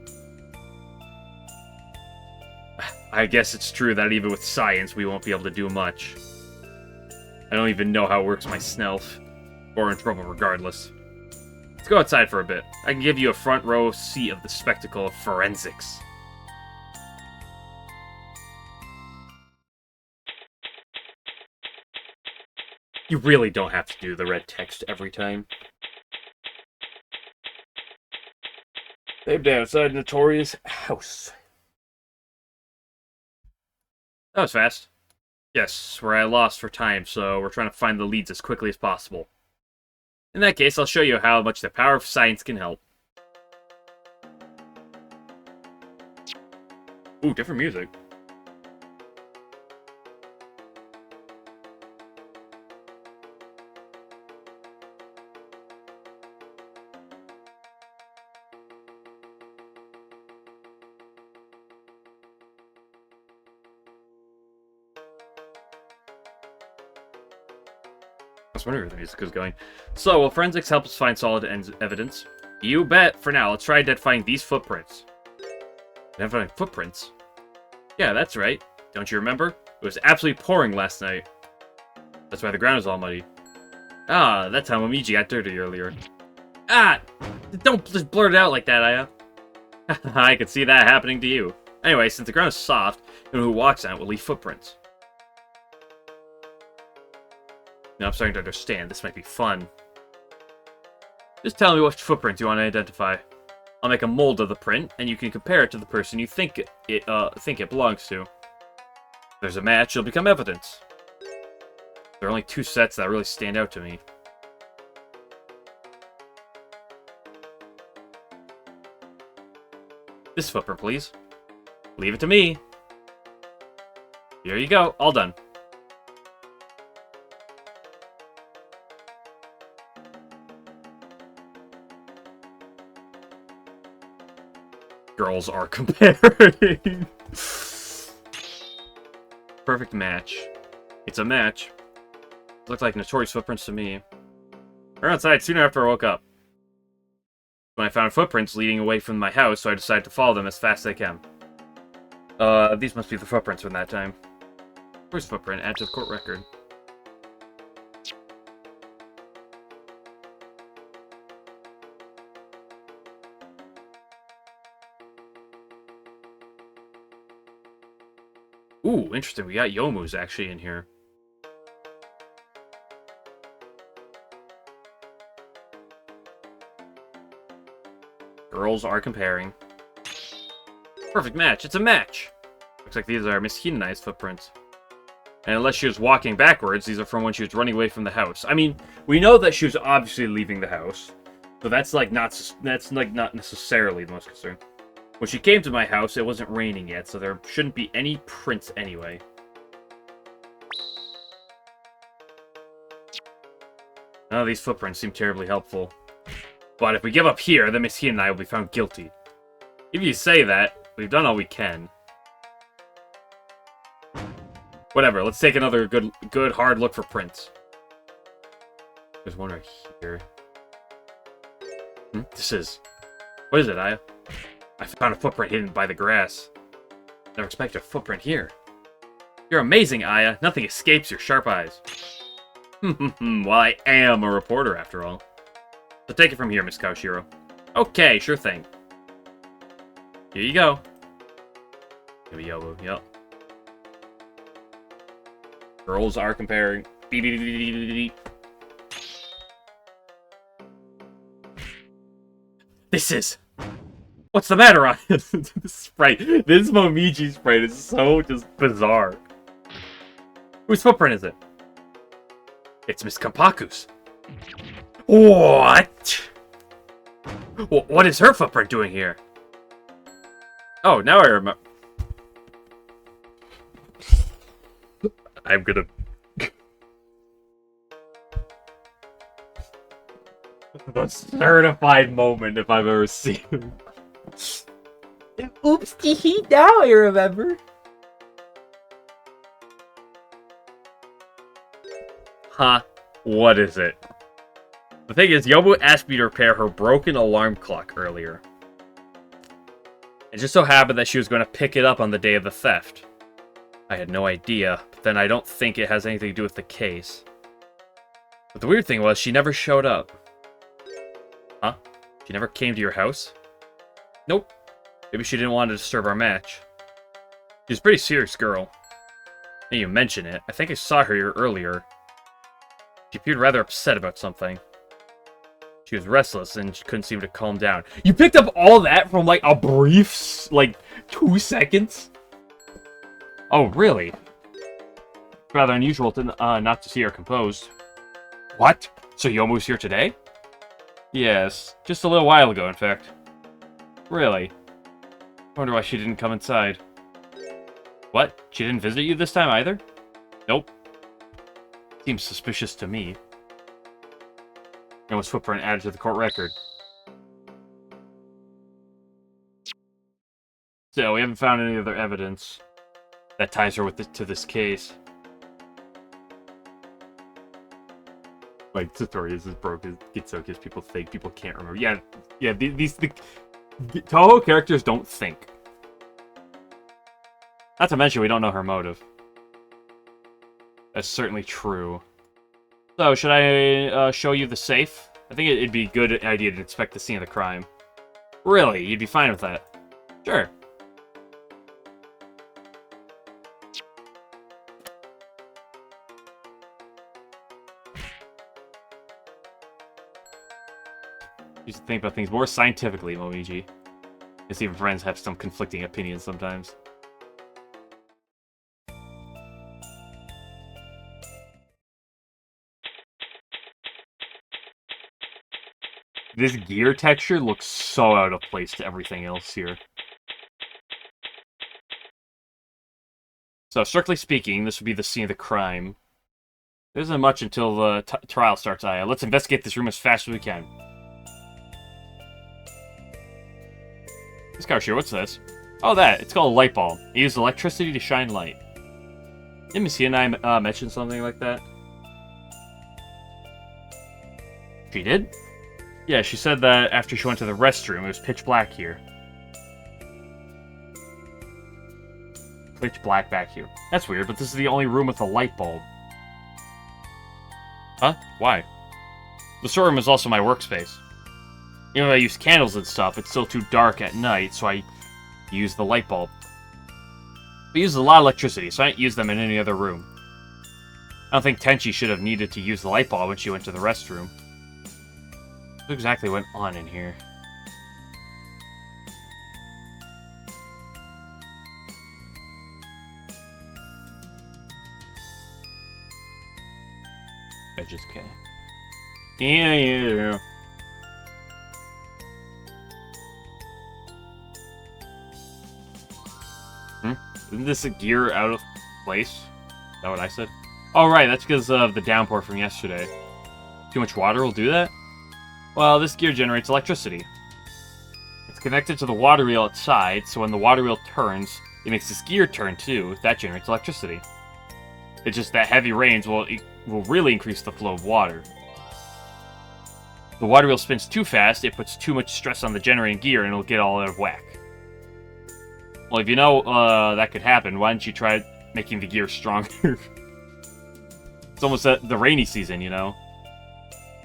I guess it's true that even with science, we won't be able to do much. I don't even know how it works myself. We're in trouble regardless. Let's go outside for a bit. I can give you a front row seat of the spectacle of forensics. You really don't have to do the red text every time. They've been outside Notorious house. That was fast. Yes, we're at a loss for time, so we're trying to find the leads as quickly as possible. In that case, I'll show you how much the power of science can help. Ooh, different music. I was wondering where the music was going. So, will forensics help us find solid evidence? You bet. For now, let's try identifying these footprints. Identifying footprints? Yeah, that's right. Don't you remember? It was absolutely pouring last night. That's why the ground is all muddy. Ah, that's how Momiji got dirty earlier. Ah! Don't just blurt it out like that, Aya. I could see that happening to you. Anyway, since the ground is soft, anyone who walks on it will leave footprints. Now I'm starting to understand. This might be fun. Just tell me which footprints you want to identify. I'll make a mold of the print, and you can compare it to the person you think it belongs to. If there's a match, it'll become evidence. There are only 2 sets that really stand out to me. This footprint, please. Leave it to me. Here you go. All done. Girls are comparing. Perfect match. It's a match. Looked like Notorious footprints to me. We're outside soon after I woke up. When I found footprints leading away from my house, so I decided to follow them as fast as I can. These must be the footprints from that time. First footprint, add to the court record. Ooh, interesting. We got Yomu's actually in here. Girls are comparing. Perfect match. It's a match. Looks like these are Miss Hinai's footprints. And unless she was walking backwards, these are from when she was running away from the house. I mean, we know that she was obviously leaving the house. So that's not necessarily the most concern. When she came to my house, it wasn't raining yet, so there shouldn't be any prints anyway. None of these footprints seem terribly helpful. But if we give up here, then Miss Hin and I will be found guilty. If you say that, we've done all we can. Whatever, let's take another good hard look for prints. There's one right here. This is... What is it, Aya? I found a footprint hidden by the grass. Never expected a footprint here. You're amazing, Aya. Nothing escapes your sharp eyes. Well, I am a reporter, after all. So take it from here, Miss Kawashiro. Okay, sure thing. Here you go. Here we go, yep. Girls are comparing. This is... What's the matter on this sprite? This Momiji sprite is so just bizarre. Whose footprint is it? It's Miss Kampaku's. What? What is her footprint doing here? Oh, now I remember. I'm gonna... The certified moment if I've ever seen him. Oops, tee now I remember. Huh? What is it? The thing is, Yobu asked me to repair her broken alarm clock earlier. It just so happened that she was going to pick it up on the day of the theft. I had no idea, but then I don't think it has anything to do with the case. But the weird thing was, she never showed up. Huh? She never came to your house? Nope. Maybe she didn't want to disturb our match. She's a pretty serious girl. Now you mention it, I think I saw her here earlier. She appeared rather upset about something. She was restless and she couldn't seem to calm down. You picked up all that from, like, a brief, like, 2 seconds? Oh, really? Rather unusual to, not to see her composed. What? So Yomu's here today? Yes, just a little while ago, in fact. Really? I wonder why she didn't come inside. What? She didn't visit you this time either? Nope. Seems suspicious to me. Yomu's footprint added to the court record. So, we haven't found any other evidence that ties her with to this case. Like, tutorials is broken. It's so because people think people can't remember. Yeah, the Touhou characters don't think. Not to mention, we don't know her motive. That's certainly true. So, should I show you the safe? I think it'd be a good idea to inspect the scene of the crime. Really? You'd be fine with that? Sure. You should think about things more scientifically, Momiji. Because even friends have some conflicting opinions sometimes. This gear texture looks so out of place to everything else here. So, strictly speaking, this would be the scene of the crime. There isn't much until the trial starts, Aya. Let's investigate this room as fast as we can. This car here, what's this? Oh, that. It's called a light bulb. It uses electricity to shine light. Didn't Miss and I mention something like that? She did? Yeah, she said that after she went to the restroom, it was pitch black here. Pitch black back here. That's weird, but this is the only room with a light bulb. Huh? Why? The storeroom is also my workspace. Even though I use candles and stuff, it's still too dark at night, so I use the light bulb. We use a lot of electricity, so I don't use them in any other room. I don't think Tenshi should have needed to use the light bulb when she went to the restroom. What exactly went on in here? I just can't. Yeah. Isn't this a gear out of place? Is that what I said? Oh, right, that's because of the downpour from yesterday. Too much water will do that? Well, this gear generates electricity. It's connected to the water wheel outside, so when the water wheel turns, it makes this gear turn too. That generates electricity. It's just that heavy rains will really increase the flow of water. If the water wheel spins too fast, it puts too much stress on the generating gear and it'll get all out of whack. Well, if you know that could happen, why don't you try making the gear stronger? It's almost the rainy season, you know?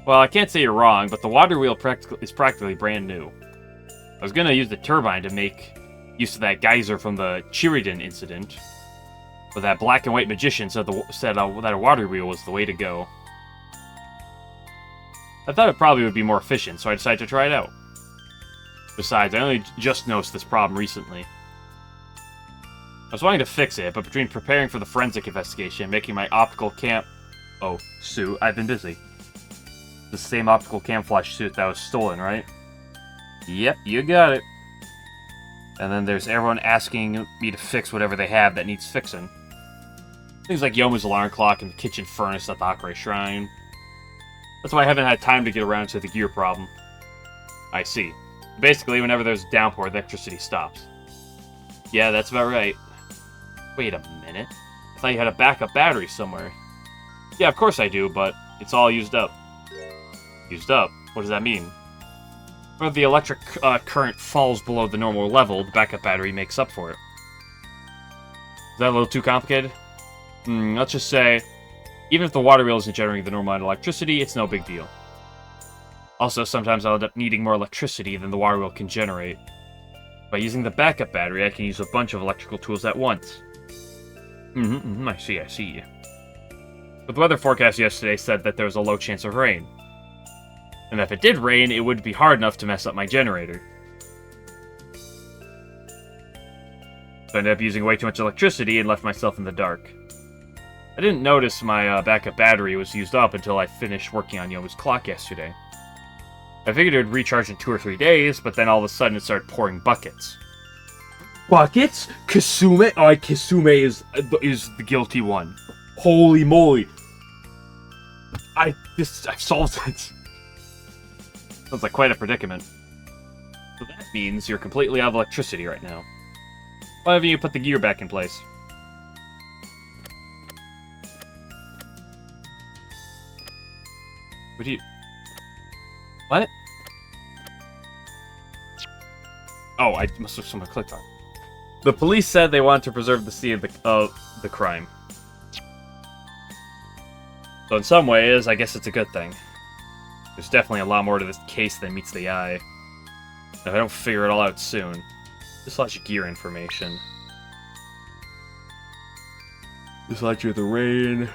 Well, I can't say you're wrong, but the water wheel is practically brand new. I was gonna use the turbine to make use of that geyser from the Chiriden incident, but that black and white magician said that a water wheel was the way to go. I thought it probably would be more efficient, so I decided to try it out. Besides, I only just noticed this problem recently. I was wanting to fix it, but between preparing for the forensic investigation and making my optical suit, I've been busy. The same optical camouflage suit that was stolen, right? Yep, you got it. And then there's everyone asking me to fix whatever they have that needs fixing. Things like Yomu's alarm clock and the kitchen furnace at the Akure Shrine. That's why I haven't had time to get around to the gear problem. I see. Basically, whenever there's a downpour, the electricity stops. Yeah, that's about right. Wait a minute. I thought you had a backup battery somewhere. Yeah, of course I do, but it's all used up. Used up? What does that mean? When the electric current falls below the normal level, the backup battery makes up for it. Is that a little too complicated? Let's just say, even if the water wheel isn't generating the normal amount of electricity, it's no big deal. Also, sometimes I'll end up needing more electricity than the water wheel can generate. By using the backup battery, I can use a bunch of electrical tools at once. I see. But the weather forecast yesterday said that there was a low chance of rain. And if it did rain, it would be hard enough to mess up my generator. So I ended up using way too much electricity and left myself in the dark. I didn't notice my backup battery was used up until I finished working on Yomu's clock yesterday. I figured it would recharge in 2 or 3 days, but then all of a sudden it started pouring buckets. Buckets? Kasume? Oh, Kasume Is the guilty one. Holy moly. I've solved it. Sounds like quite a predicament. So that means you're completely out of electricity right now. Why haven't you put the gear back in place? What do you... What? Oh, I must have someone clicked on it. The police said they wanted to preserve the scene of the crime. So in some ways, I guess it's a good thing. There's definitely a lot more to this case than meets the eye. If I don't figure it all out soon. Dislodge gear information. Dislodge the rain.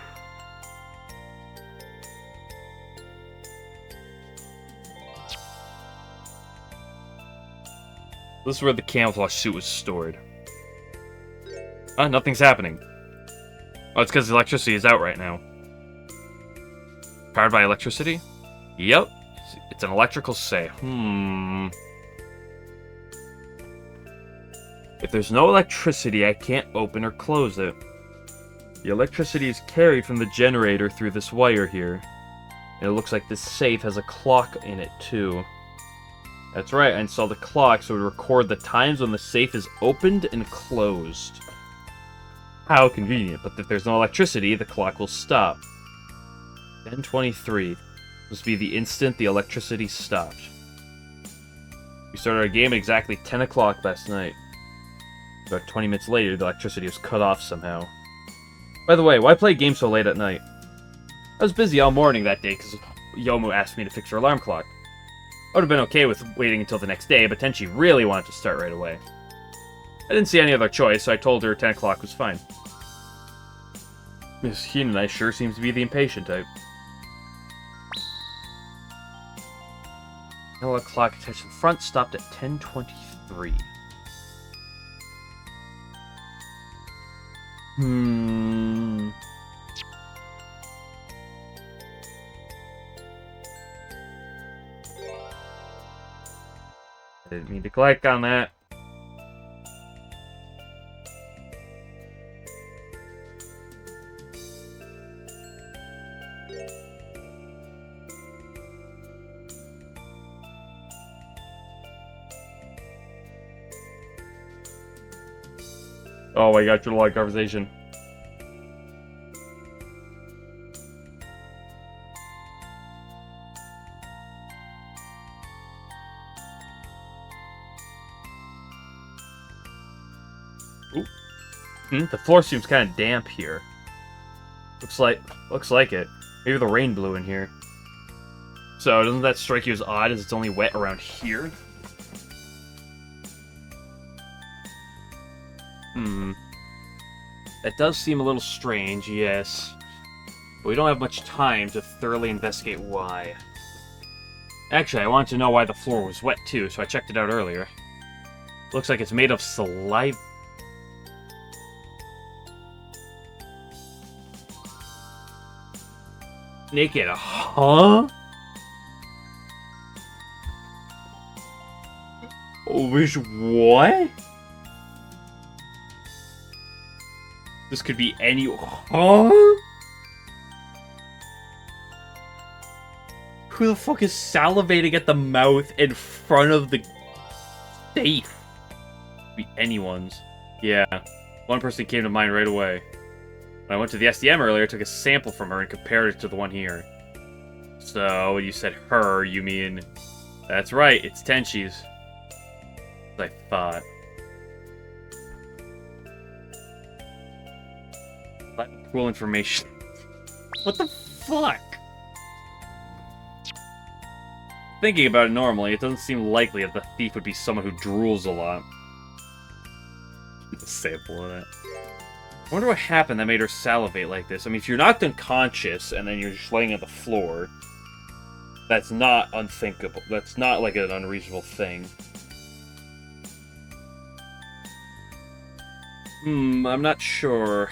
This is where the camouflage suit was stored. Nothing's happening. Oh, it's because the electricity is out right now. Powered by electricity? Yep. It's an electrical safe. If there's no electricity, I can't open or close it. The electricity is carried from the generator through this wire here. And it looks like this safe has a clock in it, too. That's right, I installed a clock so it would record the times when the safe is opened and closed. How convenient, but if there's no electricity, the clock will stop. 10:23. This will be the instant the electricity stopped. We started our game at exactly 10 o'clock last night. About 20 minutes later, the electricity was cut off somehow. By the way, why play games so late at night? I was busy all morning that day because Yomu asked me to fix her alarm clock. I would have been okay with waiting until the next day, but Tenshi really wanted to start right away. I didn't see any other choice, so I told her 10 o'clock was fine. Miss Shin and I sure seems to be the impatient type. Analog clock attached to the front stopped at 10:23. I didn't mean to click on that. Oh my god, you're a lot of conversation. The floor seems kind of damp here. Looks like it. Maybe the rain blew in here. So, doesn't that strike you as odd as it's only wet around here? That does seem a little strange, yes. But we don't have much time to thoroughly investigate why. Actually, I wanted to know why the floor was wet too, so I checked it out earlier. Looks like it's made of saliva. Naked, huh? Which what? This could be any. Huh? Who the fuck is salivating at the mouth in front of the safe? Could be anyone's. Yeah, one person came to mind right away. When I went to the SDM earlier, I took a sample from her and compared it to the one here. So, when you said her, you mean... That's right, it's Tenshi's. As I thought. Cool information. What the fuck? Thinking about it normally, it doesn't seem likely that the thief would be someone who drools a lot. A sample of that. I wonder what happened that made her salivate like this. I mean, if you're knocked unconscious and then you're just laying on the floor, that's not unthinkable. That's not like an unreasonable thing. I'm not sure.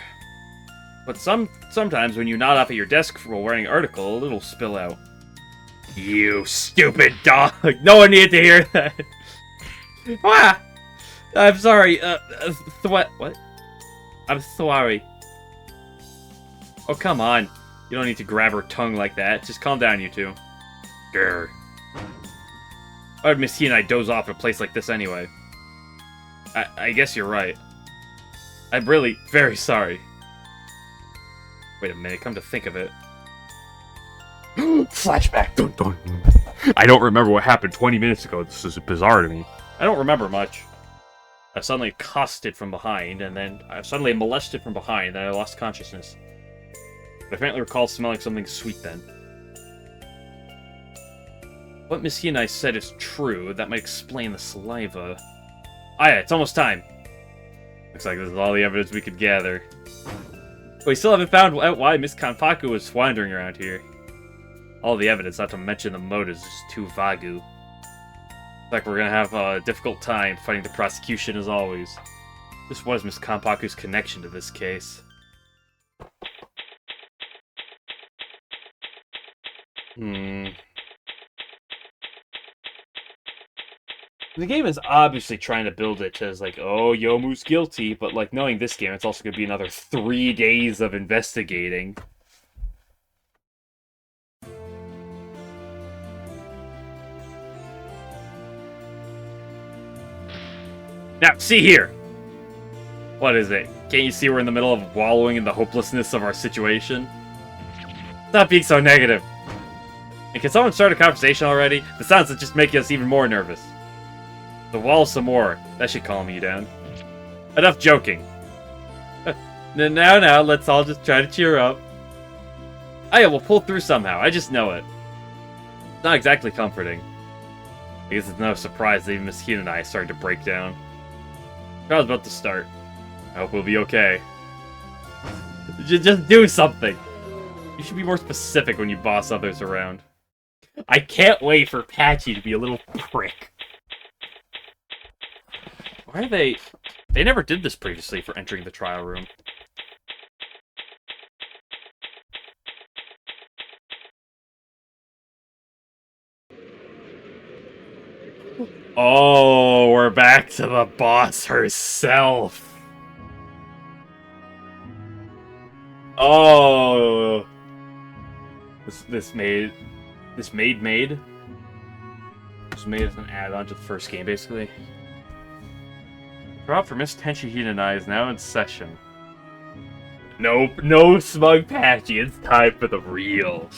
But sometimes when you nod off at your desk while wearing an article, it'll spill out. You stupid dog! No one needed to hear that! Ah! I'm sorry, what? I'm sorry. Oh, come on. You don't need to grab her tongue like that. Just calm down, you two. Grr. Why would Miss He and I doze off at a place like this anyway? I guess you're right. I'm really very sorry. Wait a minute, come to think of it. Flashback. Dun, dun. I don't remember what happened 20 minutes ago. This is bizarre to me. I don't remember much. I was suddenly accosted from behind, and then I was suddenly molested from behind, and I lost consciousness. But I apparently recall smelling something sweet then. What Miss He and I said is true. That might explain the saliva. Ah yeah, it's almost time. Looks like this is all the evidence we could gather. But we still haven't found out why Miss Kanpaku was wandering around here. All the evidence, not to mention the motives, is just too vague. Looks like we're gonna have a difficult time fighting the prosecution as always. This was Miss Kanpaku's connection to this case. The game is obviously trying to build it as like, oh, Yomu's guilty, but like knowing this game, it's also going to be another 3 days of investigating. Now, see here! What is it? Can't you see we're in the middle of wallowing in the hopelessness of our situation? Stop being so negative! And can someone start a conversation already? The sounds that just make us even more nervous. The wall some more. That should calm you down. Enough joking. Now, let's all just try to cheer up. Oh yeah, we'll pull through somehow. I just know it. It's not exactly comforting. I guess it's no surprise that even Miss Hina and I started to break down. Trial's about to start. I hope we'll be okay. Just do something. You should be more specific when you boss others around. I can't wait for Patchy to be a little prick. Why are they... They never did this previously for entering the trial room. Oh, we're back to the boss herself. Oh. This maid was made as an add-on to the first game, basically. The trial for Miss Tenshi Hina and I is now in session. Nope, no smug Patchy. It's time for the real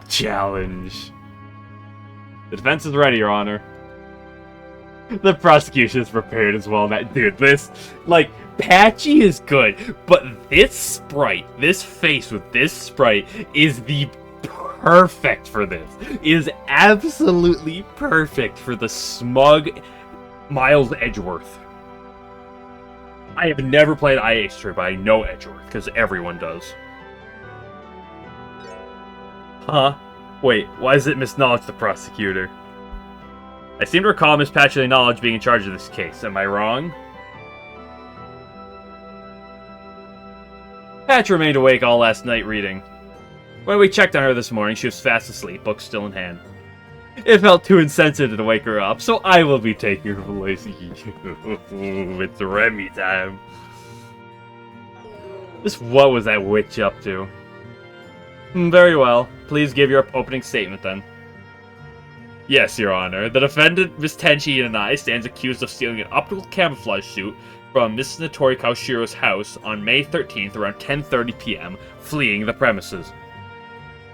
challenge. The defense is ready, Your Honor. The prosecution is prepared as well. Dude, this, like, Patchy is good, but this sprite, this face with this sprite is the perfect for this. Is absolutely perfect for the smug Miles Edgeworth. I have never played IA Story, but I know Edgeworth, because everyone does. Huh? Wait, why is it Miss Knowledge the prosecutor? I seem to recall Miss Patchy Knowledge being in charge of this case. Am I wrong? Patch remained awake all last night reading. When we checked on her this morning, she was fast asleep, book still in hand. It felt too insensitive to wake her up, so I will be taking her place. It's Remy time. What was that witch up to? Very well. Please give your opening statement, then. Yes, Your Honor. The defendant, Miss Tenshi and I, stands accused of stealing an optical camouflage suit from Miss Notori Kawashiro's house on May 13th around 10:30 p.m., fleeing the premises.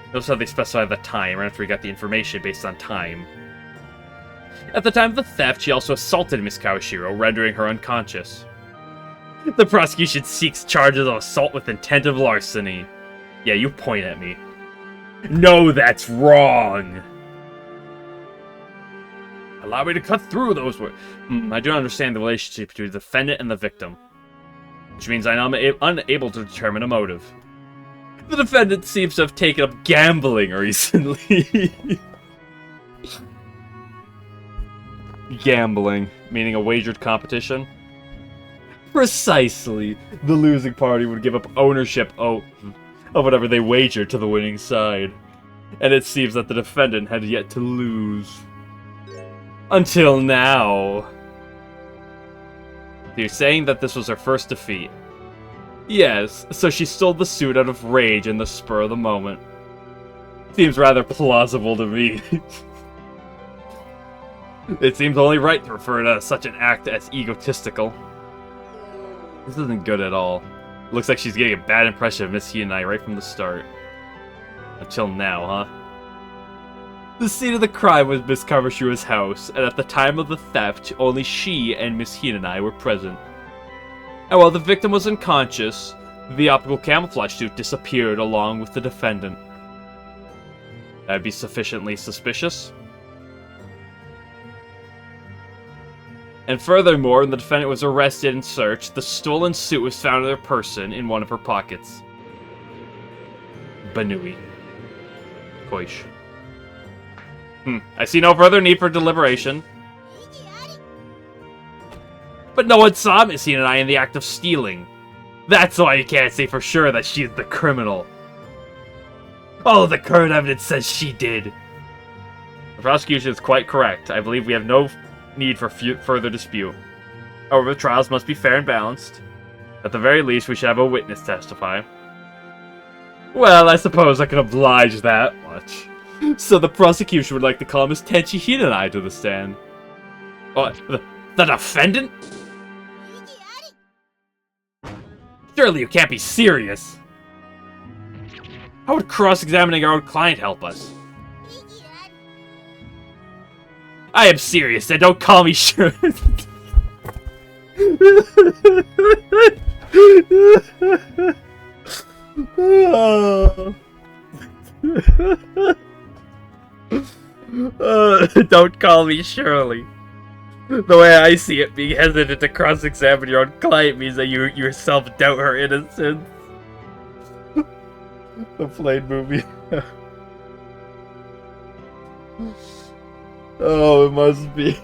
Notice how they specify the time right after we got the information based on time. At the time of the theft, she also assaulted Miss Kawashiro, rendering her unconscious. The prosecution seeks charges of assault with intent of larceny. Yeah, you point at me. No, that's wrong! Allow me to cut through those words. I do not understand the relationship between the defendant and the victim. which means I'm unable to determine a motive. The defendant seems to have taken up gambling recently. Gambling, meaning a wagered competition? Precisely. The losing party would give up ownership of whatever they wagered to the winning side. And it seems that the defendant had yet to lose. Until now. You're saying that this was her first defeat? Yes, so she stole the suit out of rage in the spur of the moment. Seems rather plausible to me. It seems only right to refer to such an act as egotistical. This isn't good at all. Looks like she's getting a bad impression of Miss Hinai right from the start. Until now, huh? The scene of the crime was Miss Kamashua's house, and at the time of the theft, only she and Miss Hinai were present. And while the victim was unconscious, the optical camouflage suit disappeared along with the defendant. That'd be sufficiently suspicious. And furthermore, when the defendant was arrested and searched, the stolen suit was found in her person in one of her pockets. Banui. Koish. I see no further need for deliberation. But no one saw Miss Hinai in the act of stealing. That's why you can't say for sure that she's the criminal. All of the current evidence says she did. The prosecution is quite correct. I believe we have no need for further dispute. However, the trials must be fair and balanced. At the very least, we should have a witness testify. Well, I suppose I can oblige that much. So the prosecution would like to call Miss Tenshi Hinai to the stand. What? The defendant? Surely you can't be serious. How would cross-examining our own client help us? I am serious, and don't call me sure. Don't call me Shirley. The way I see it, being hesitant to cross-examine your own client means that you yourself doubt her innocence. The Blade movie. Oh, it must be.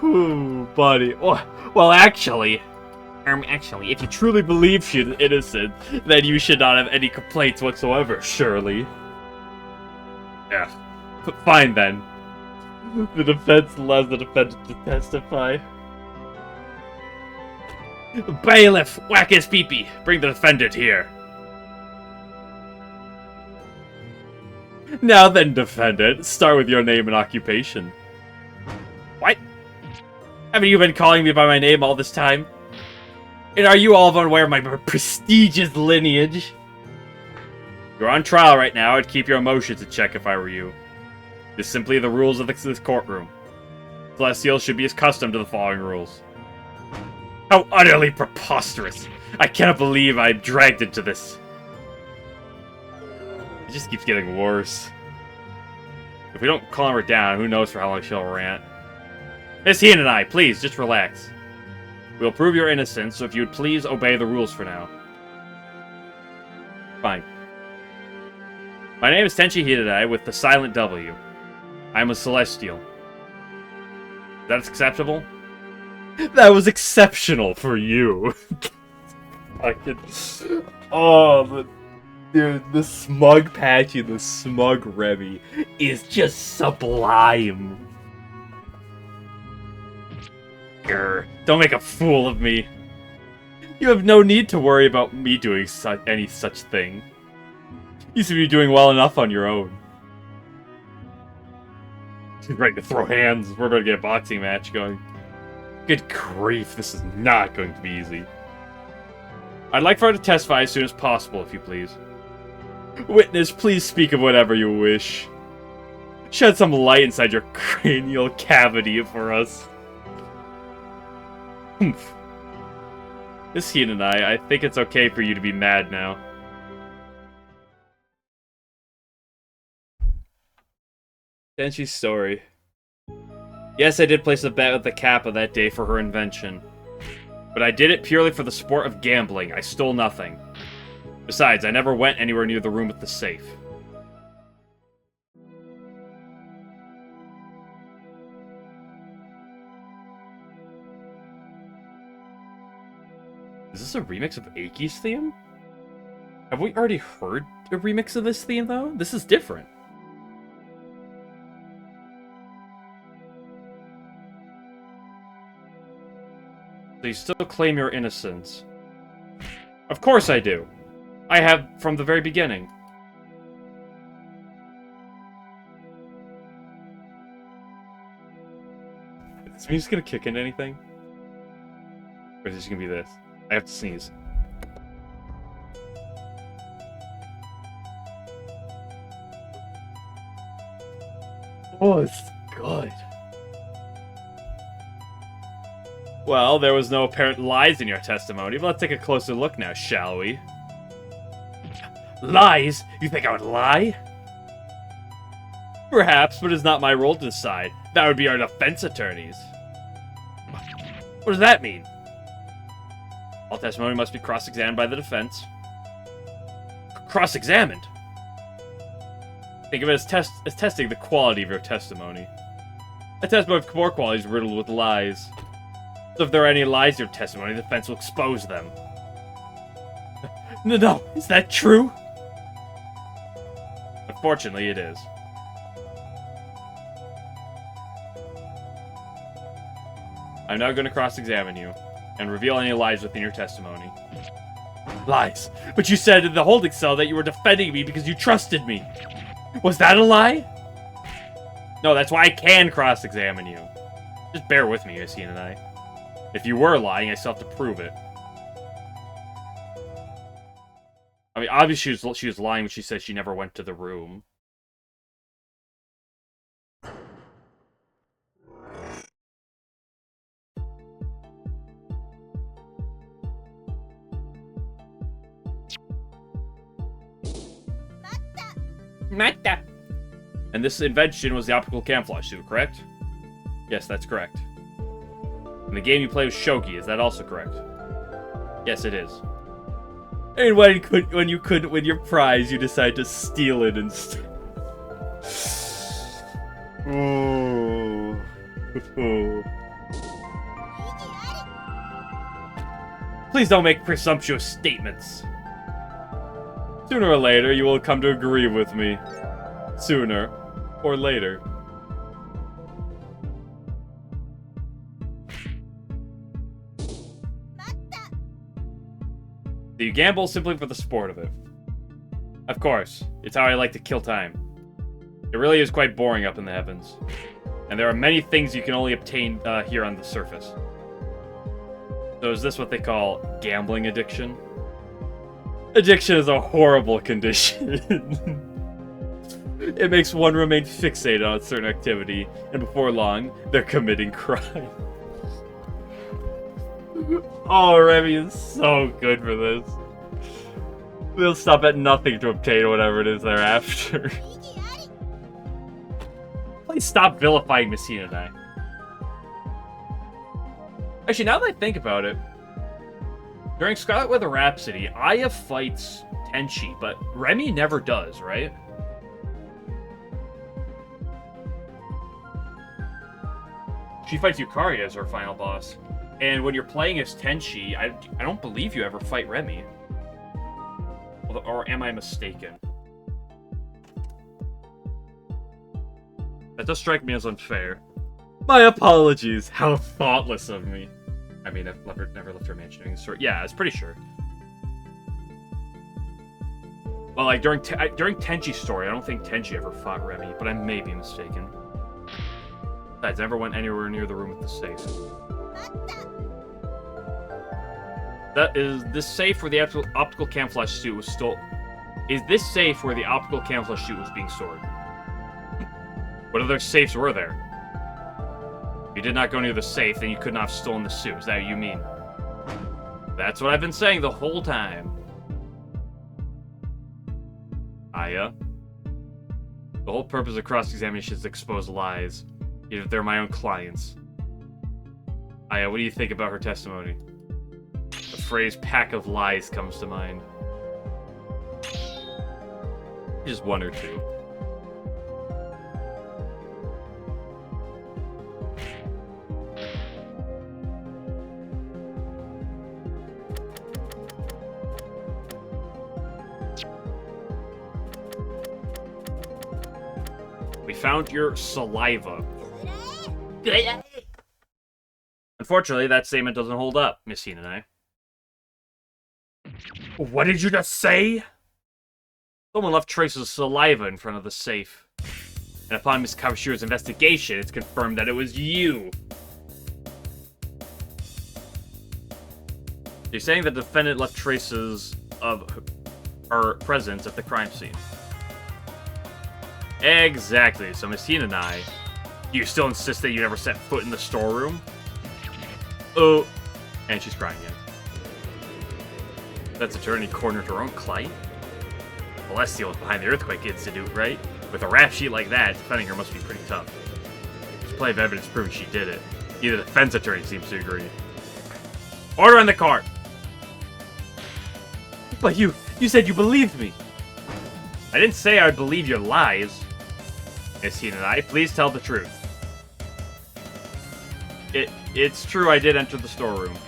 Ooh, buddy. Well, actually, if you truly believe she's innocent, then you should not have any complaints whatsoever, Shirley. Yeah. Fine, then. The defense allows the defendant to testify. Bailiff, whack his peepee. Bring the defendant here. Now then, defendant, start with your name and occupation. What? Haven't you been calling me by my name all this time? And are you all unaware of my prestigious lineage? You're on trial right now. I'd keep your emotions in check if I were you. It's simply the rules of this courtroom. Celestial should be accustomed to the following rules. How utterly preposterous! I cannot believe I'm dragged into this. It just keeps getting worse. If we don't calm her down, who knows for how long she'll rant. Miss Hinai, please, just relax. We'll prove your innocence, so if you would please obey the rules for now. Fine. My name is Tenshi Hinai with the silent W. I'm a Celestial. That's acceptable? That was exceptional for you. Dude, the smug Patchy, the smug Remy is just sublime. Grr, don't make a fool of me. You have no need to worry about me doing any such thing. You seem to be doing well enough on your own. She's ready to throw hands. We're about to get a boxing match going. Good grief, this is not going to be easy. I'd like for her to testify as soon as possible, if you please. Witness, please speak of whatever you wish. Shed some light inside your cranial cavity for us. Humph. Miss Hinai, I think it's okay for you to be mad now. Tenshi's story. Yes, I did place a bet with the Kappa that day for her invention. But I did it purely for the sport of gambling. I stole nothing. Besides, I never went anywhere near the room with the safe. Is this a remix of Aki's theme? Have we already heard a remix of this theme, though? This is different. So you still claim your innocence. Of course I do. I have from the very beginning. Is music gonna kick into anything? Or is this gonna be this? I have to sneeze. Oh, it's good. Well, there was no apparent lies in your testimony, but let's take a closer look now, shall we? Lies? You think I would lie? Perhaps, but it's not my role to decide. That would be our defense attorneys. What does that mean? All testimony must be cross-examined by the defense. Cross-examined? Think of it as testing the quality of your testimony. A testimony of poor quality is riddled with lies. So if there are any lies in your testimony, the defense will expose them. No, is that true? Unfortunately, it is. I'm now going to cross-examine you and reveal any lies within your testimony. Lies? But you said in the holding cell that you were defending me because you trusted me. Was that a lie? No, that's why I can cross-examine you. Just bear with me, Shin and I. If you were lying, I still have to prove it. I mean, obviously she was lying when she said she never went to the room. Mata. And this invention was the optical camouflage suit, correct? Yes, that's correct. And the game you play was shogi, is that also correct? Yes, it is. And when you couldn't win your prize, you decided to steal it instead. Ooh. Please don't make presumptuous statements. Sooner or later, you will come to agree with me. Sooner or later. Do you gamble simply for the sport of it? Of course. It's how I like to kill time. It really is quite boring up in the heavens. And there are many things you can only obtain here on the surface. So is this what they call gambling addiction? Addiction is a horrible condition. It makes one remain fixated on a certain activity, and before long, they're committing crime. Oh, Remy is so good for this. They'll stop at nothing to obtain whatever it is they're after. Please stop vilifying Miss Shin and I. Actually, now that I think about it, during Scarlet Weather Rhapsody, Aya fights Tenshi, but Remy never does, right? She fights Yukari as her final boss. And when you're playing as Tenshi, I don't believe you ever fight Remy. Or am I mistaken? That does strike me as unfair. My apologies. How thoughtless of me. I mean, I've never left her mentioning this story. Yeah, I was pretty sure. Well, like, during Tenshi's story, I don't think Tenshi ever fought Remy, but I may be mistaken. Besides, I never went anywhere near the room with the safe. That is this safe where the optical camouflage suit was stolen. Is this safe where the optical camouflage suit was being stored? What other safes were there? If you did not go near the safe, then you could not have stolen the suit. Is that what you mean? That's what I've been saying the whole time. Aya. The whole purpose of cross-examination is to expose lies, even if they're my own clients. Aya, what do you think about her testimony? The phrase pack of lies comes to mind. Just one or two. We found your saliva. Unfortunately, that statement doesn't hold up, Miss Shin and I. What did you just say? Someone left traces of saliva in front of the safe. And upon Miss Kawashiro's investigation, it's confirmed that it was you. You're saying the defendant left traces of her presence at the crime scene. Exactly, so Miss Shin and I... You still insist that you never set foot in the storeroom? Oh. And she's crying again. That's attorney cornered her own client? Celestial was behind the Earthquake Institute, right? With a rap sheet like that, defending her must be pretty tough. There's plenty of evidence proving she did it. Even the defense attorney seems to agree. Order on the cart! But you said you believed me! I didn't say I'd believe your lies. Miss Shin and I, please tell the truth. It's true I did enter the storeroom.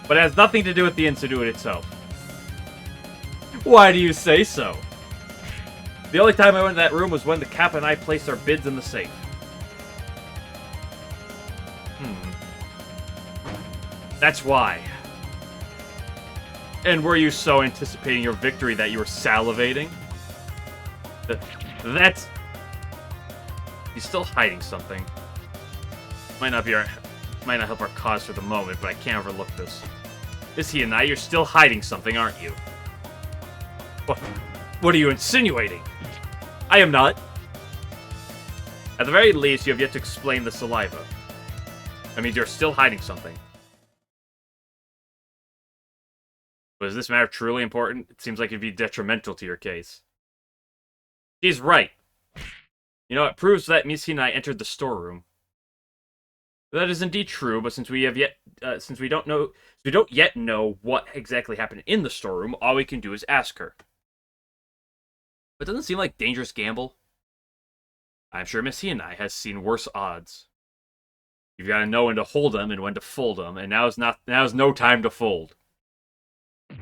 But it has nothing to do with the institute itself. Why do you say so? The only time I went in that room was when the Kappa and I placed our bids in the safe. That's why. And were you so anticipating your victory that you were salivating? That's... He's still hiding something. Might not help our cause for the moment, but I can't overlook this. Miss Shin and I, you're still hiding something, aren't you? What are you insinuating? I am not. At the very least, you have yet to explain the saliva. That means you're still hiding something. But is this matter truly important? It seems like it'd be detrimental to your case. She's right. You know, it proves that Miss Shin and I entered the storeroom. That is indeed true, but since we don't yet know what exactly happened in the storeroom, all we can do is ask her. But it doesn't seem like dangerous gamble. I'm sure Miss Shin and I has seen worse odds. You've got to know when to hold them and when to fold them, and now's no time to fold.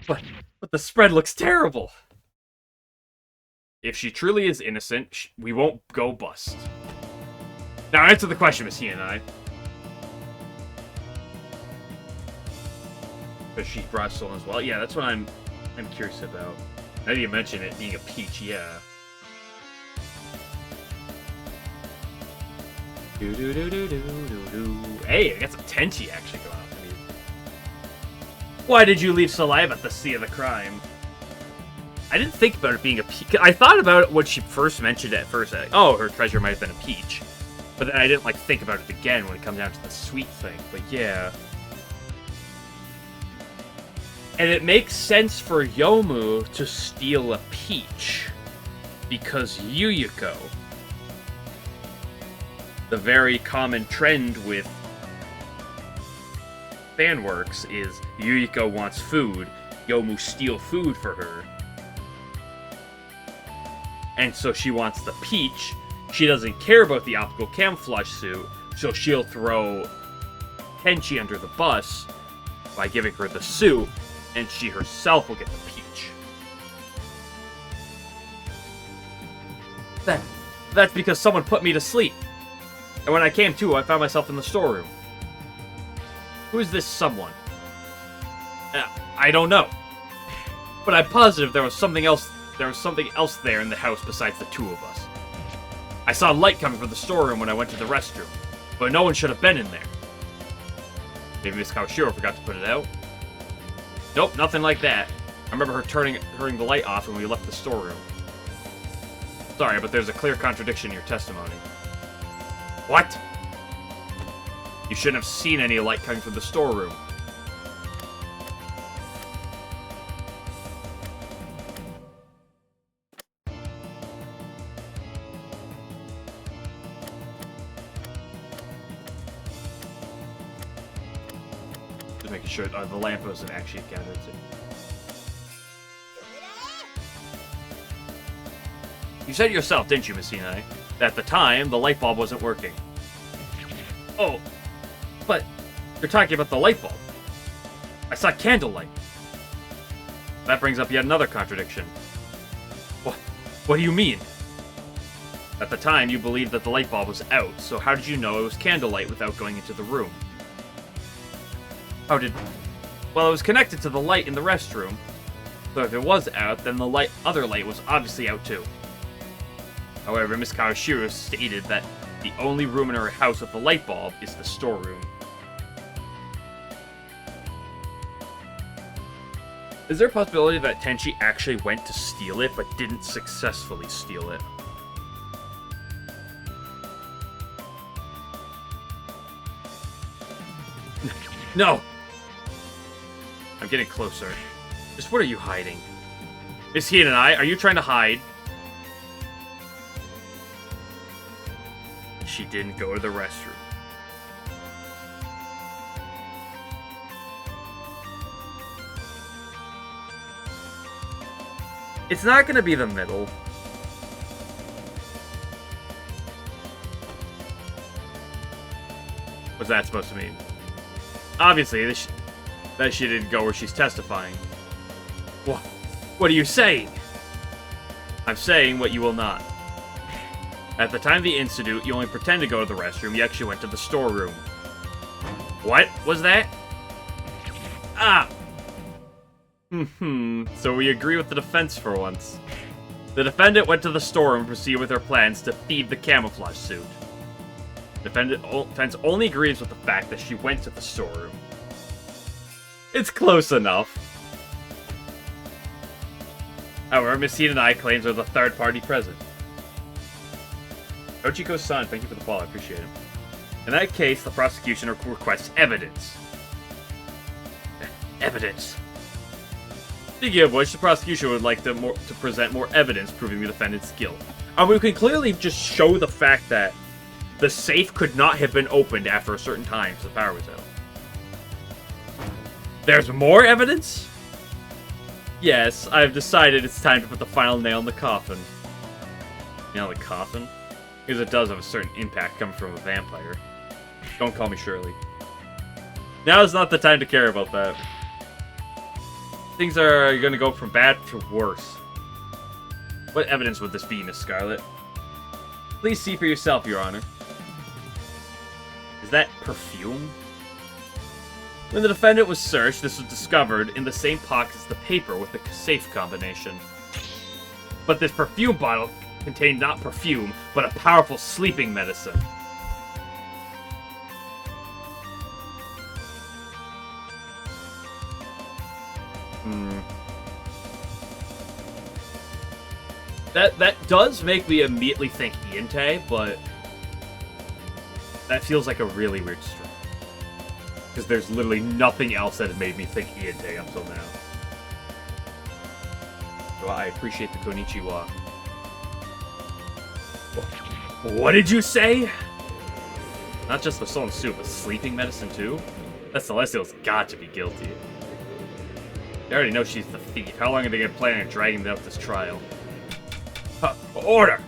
But the spread looks terrible. If she truly is innocent, we won't go bust. Now answer the question, Miss Shin and I. Because she brought stolen as well. Yeah, that's what I'm curious about. Now that you mention it being a peach, yeah. Hey, I got some Tenshi actually going on for me. Why did you leave saliva at the scene of the crime? I didn't think about it being a peach. I thought about it when she first mentioned it at first. Like, oh, her treasure might have been a peach. But then I didn't think about it again when it comes down to the sweet thing. But yeah. And it makes sense for Yomu to steal a peach. Because Yuyuko. The very common trend with fanworks is Yuyuko wants food, Yomu steal food for her. And so she wants the peach. She doesn't care about the optical camouflage suit, so she'll throw Tenshi under the bus by giving her the suit, and she herself will get the peach. That's because someone put me to sleep. And when I came to, I found myself in the storeroom. Who is this someone? I don't know. But I'm positive there was something else there in the house besides the two of us. I saw light coming from the storeroom when I went to the restroom, but no one should have been in there. Maybe Miss Kawashiro forgot to put it out? Nope, nothing like that. I remember her turning the light off when we left the storeroom. Sorry, but there's a clear contradiction in your testimony. What? You shouldn't have seen any light coming from the storeroom. Just making making sure the lamp wasn't actually gathered to. You said yourself, didn't you, Miss Sinai, that at the time, the light bulb wasn't working. Oh, but you're talking about the light bulb. I saw candlelight. That brings up yet another contradiction. What do you mean? At the time, you believed that the light bulb was out, so how did you know it was candlelight without going into the room? Well, it was connected to the light in the restroom, so if it was out, then the other light was obviously out too. However, Miss Kawashiro stated that the only room in her house with a light bulb is the storeroom. Is there a possibility that Tenshi actually went to steal it, but didn't successfully steal it? No! I'm getting closer. Just what are you hiding? Miss Hien and I, are you trying to hide? She didn't go to the restroom. It's not gonna be the middle. What's that supposed to mean? Obviously, that she didn't go where she's testifying. What are you saying? I'm saying what you will not. At the time of the incident, you only pretended to go to the restroom, you actually went to the storeroom. What was that? Ah! So we agree with the defense for once. The defendant went to the storeroom and proceeded with her plans to thieve the camouflage suit. The defense only agrees with the fact that she went to the storeroom. It's close enough. However, Miss Hien and I claims there's a third party present. Ochiko-san, thank you for the follow, I appreciate it. In that case, the prosecution requests evidence. Evidence. Speaking of which, the prosecution would like to present more evidence proving the defendant's guilt. We can clearly just show the fact that the safe could not have been opened after a certain time, so the power was out. There's more evidence? Yes, I've decided it's time to put the final nail in the coffin. Nail in the coffin? Because it does have a certain impact coming from a vampire. Don't call me Shirley. Now is not the time to care about that. Things are going to go from bad to worse. What evidence would this be, Miss Scarlet? Please see for yourself, Your Honor. Is that perfume? When the defendant was searched, this was discovered in the same pocket as the paper with the safe combination. But this perfume bottle contained not perfume, but a powerful sleeping medicine. That does make me immediately think Iente, but that feels like a really weird string. Because there's literally nothing else that had made me think Iente until now. So I appreciate the konnichiwa. What did you say? Not just the soul and soup, but sleeping medicine too? That Celestial's got to be guilty. They already know she's the thief. How long are they going to plan on dragging out this trial? Order!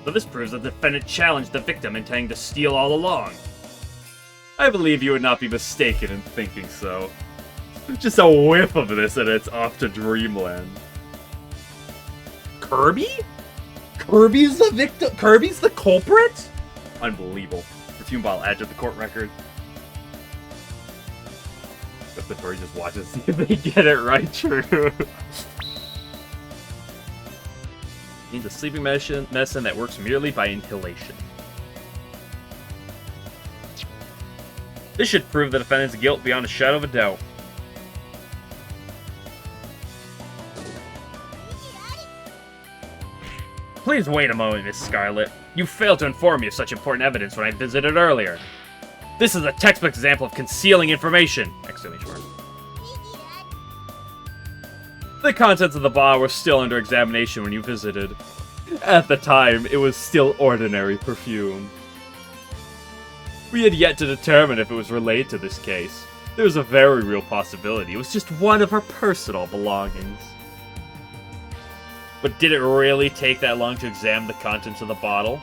So this proves that the defendant challenged the victim intending to steal all along. I believe you would not be mistaken in thinking so. Just a whiff of this and it's off to dreamland. Kirby? Kirby's the victim? Kirby's the culprit? Unbelievable. Perfume bottle added to the court record. If the bird just watches, see if they get it right, true. Needs a sleeping medicine that works merely by inhalation. This should prove the defendant's guilt beyond a shadow of a doubt. Please wait a moment, Miss Scarlet. You failed to inform me of such important evidence when I visited earlier. This is a textbook example of concealing information! Exclamation mark. The contents of the bottle were still under examination when you visited. At the time, it was still ordinary perfume. We had yet to determine if it was related to this case. There's a very real possibility it was just one of her personal belongings. But did it really take that long to examine the contents of the bottle?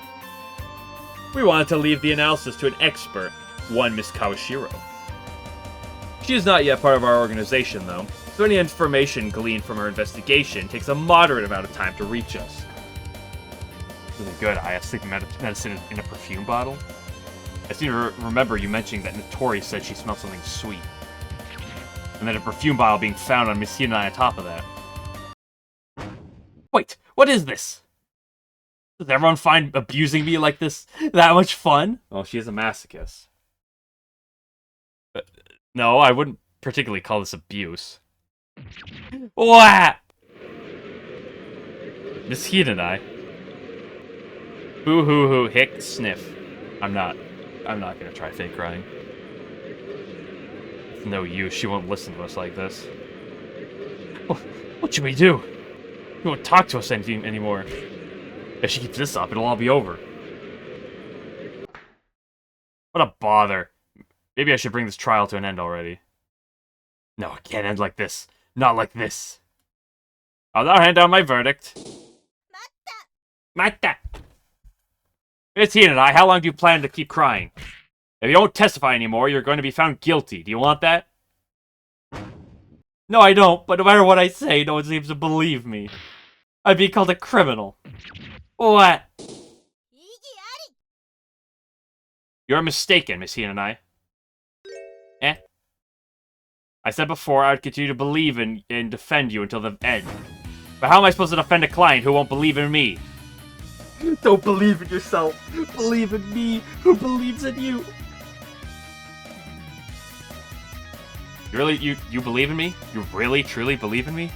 We wanted to leave the analysis to an expert, one Miss Kawashiro. She is not yet part of our organization, though, so any information gleaned from her investigation takes a moderate amount of time to reach us. Really good. I have sleeping medicine in a perfume bottle. I seem to remember you mentioning that Notori said she smelled something sweet. And then a perfume bottle being found on Miss Hinai on top of that. Wait, what is this? Does everyone find abusing me like this that much fun? Well, she is a masochist. No, I wouldn't particularly call this abuse. What? Miss Hinai. Boo hoo hoo hick sniff. I'm not gonna try fake crying. It's no use, she won't listen to us like this. What should we do? She won't talk to us anymore. If she keeps this up, it'll all be over. What a bother. Maybe I should bring this trial to an end already. No, it can't end like this. Not like this. I'll now hand down my verdict. Mata! Miss Hinai, how long do you plan to keep crying? If you don't testify anymore, you're going to be found guilty. Do you want that? No, I don't, but no matter what I say, no one seems to believe me. I'd be called a criminal. What? You're mistaken, Miss Hinai. I said before I would continue to believe in and defend you until the end. But how am I supposed to defend a client who won't believe in me? Don't believe in yourself. Believe in me, who believes in you. You believe in me? You really, truly believe in me?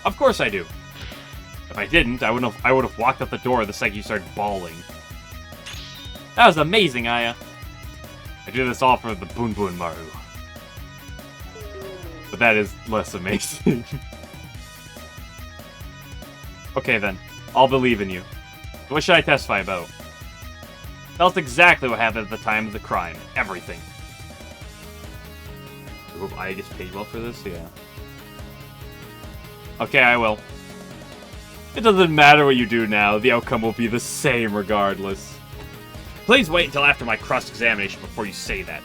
Of course I do. If I didn't, I would have walked out the door the second you started bawling. That was amazing, Aya. I do this all for the Boon Boon Maru. But that is less amazing. Okay then, I'll believe in you. What should I testify about? Tell us exactly what happened at the time of the crime. Everything. I hope Aya gets paid well for this? Yeah. Okay, I will. It doesn't matter what you do now, the outcome will be the same regardless. Please wait until after my cross-examination before you say that.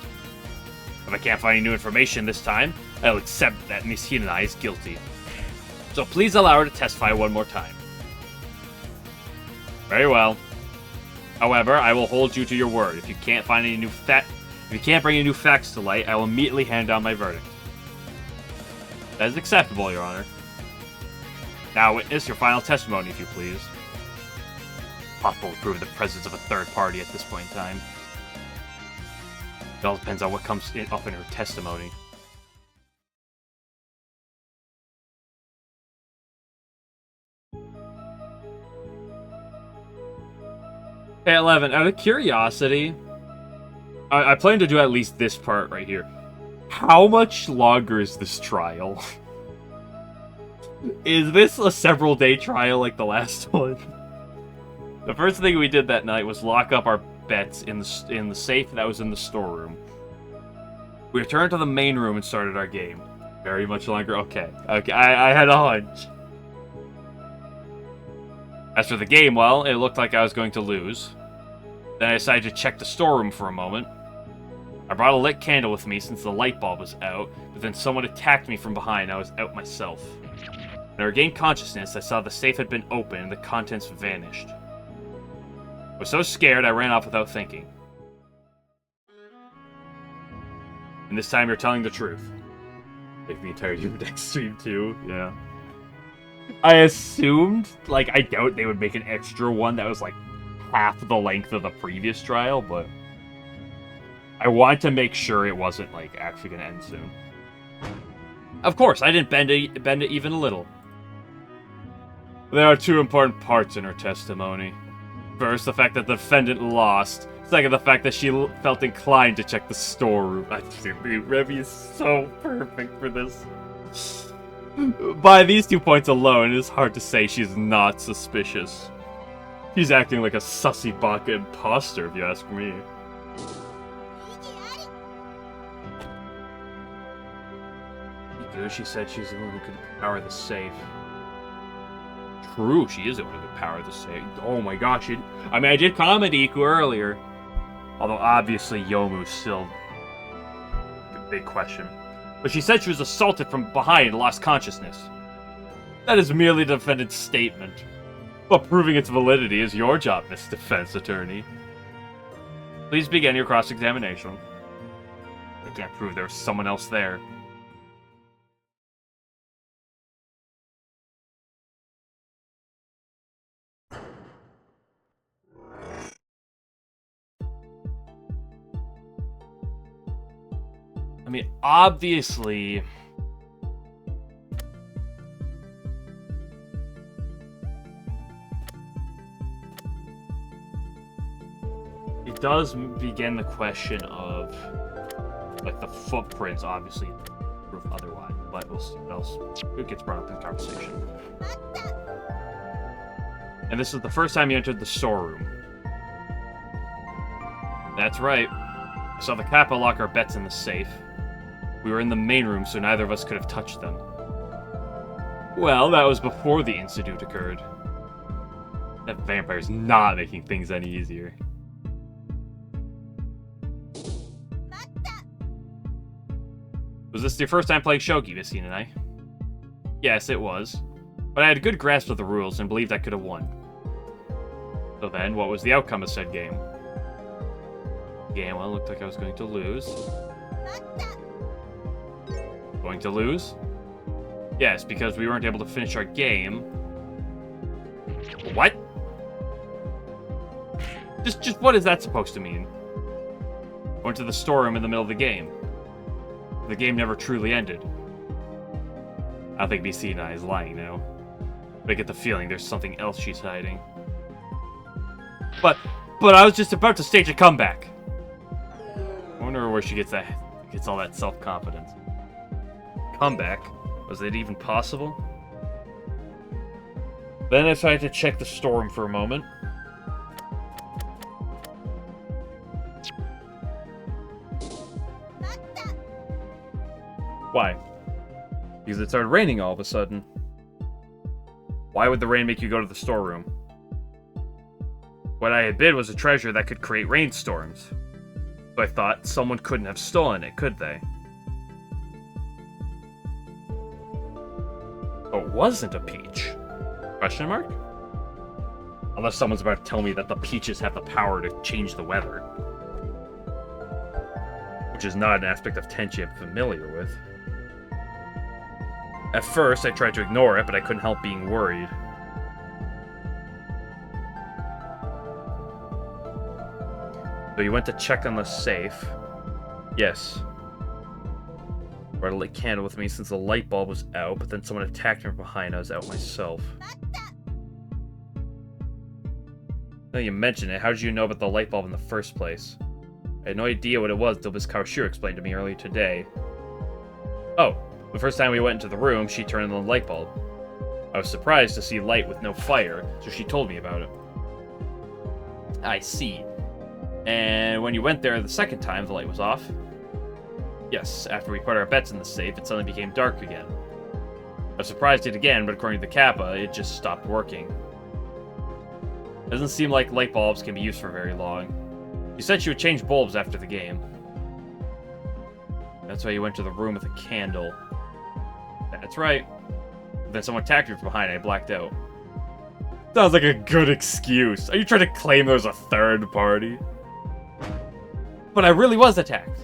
If I can't find any new information this time, I'll accept that Miss Hinai is guilty. So please allow her to testify one more time. Very well. However, I will hold you to your word. If you can't bring any new facts to light, I will immediately hand down my verdict. That is acceptable, Your Honor. Now witness your final testimony, if you please. Possible to prove the presence of a third party at this point in time. It all depends on what comes up in her testimony. Okay, 11. Out of curiosity, I plan to do at least this part right here. How much longer is this trial? Is this a several-day trial like the last one? The first thing we did that night was lock up our bets in the safe that was in the storeroom. We returned to the main room and started our game. Very much longer. Okay, I had a hunch. As for the game, well, it looked like I was going to lose. Then I decided to check the storeroom for a moment. I brought a lit candle with me since the light bulb was out, but then someone attacked me from behind and I was out myself. When I regained consciousness, I saw the safe had been opened and the contents vanished. I was so scared I ran off without thinking. And this time you're telling the truth. Like the entirety of the next stream too, yeah. I assumed, like, I doubt they would make an extra one that was, like, half the length of the previous trial, but I want to make sure it wasn't, like, actually gonna end soon. Of course, I didn't bend it even a little. There are two important parts in her testimony. First, the fact that the defendant lost. Second, the fact that she felt inclined to check the storeroom. I think Remy is so perfect for this. By these 2 points alone, it is hard to say she's not suspicious. She's acting like a sussy baka imposter, if you ask me. do. She said she's the one who could power the safe. True, she is the one who could power the safe. Oh my gosh, I mean, I did comment Iku earlier. Although, obviously, Yomu's still a big question. But she said she was assaulted from behind and lost consciousness. That is merely a defendant's statement. But proving its validity is your job, Miss Defense Attorney. Please begin your cross-examination. I can't prove there was someone else there. I mean, obviously... it does begin the question of, like, the footprints, obviously, proof otherwise, but we'll see what else gets brought up in the conversation. And this is the first time you entered the storeroom. That's right. I saw the Kappa lock our bets in the safe. We were in the main room, so neither of us could have touched them. Well, that was before the incident occurred. That vampire's not making things any easier. Was this your first time playing Shogi, Miss Shin and I? Yes, it was. But I had a good grasp of the rules and believed I could have won. So then, what was the outcome of said game? Well, it looked like I was going to lose. Going to lose? Yes, because we weren't able to finish our game. What? Just what is that supposed to mean? Went to the storeroom in the middle of the game. The game never truly ended. I don't think BC and I is lying now. But I get the feeling there's something else she's hiding. But I was just about to stage a comeback. I wonder where she gets all that self-confidence. Comeback? Was it even possible? Then I tried to check the storeroom for a moment. Why? Because it started raining all of a sudden. Why would the rain make you go to the storeroom? What I had bid was a treasure that could create rainstorms. So I thought someone couldn't have stolen it, could they? Oh, it wasn't a peach. Question mark? Unless someone's about to tell me that the peaches have the power to change the weather. Which is not an aspect of Tenshi I'm familiar with. At first, I tried to ignore it, but I couldn't help being worried. So you went to check on the safe? Yes. Brought a lit candle with me since the light bulb was out, but then someone attacked me from behind. I was out myself. Now you mention it, how did you know about the light bulb in the first place? I had no idea what it was until Miss Kawashiro explained to me earlier today. Oh, the first time we went into the room, she turned on the light bulb. I was surprised to see light with no fire, so she told me about it. I see. And when you went there the second time, the light was off? Yes, after we put our bets in the safe, it suddenly became dark again. I was surprised it again, but according to the Kappa, it just stopped working. Doesn't seem like light bulbs can be used for very long. She said she would change bulbs after the game. That's why you went to the room with a candle. That's right. Then someone attacked me from behind and I blacked out. Sounds like a good excuse. Are you trying to claim there was a third party? But I really was attacked.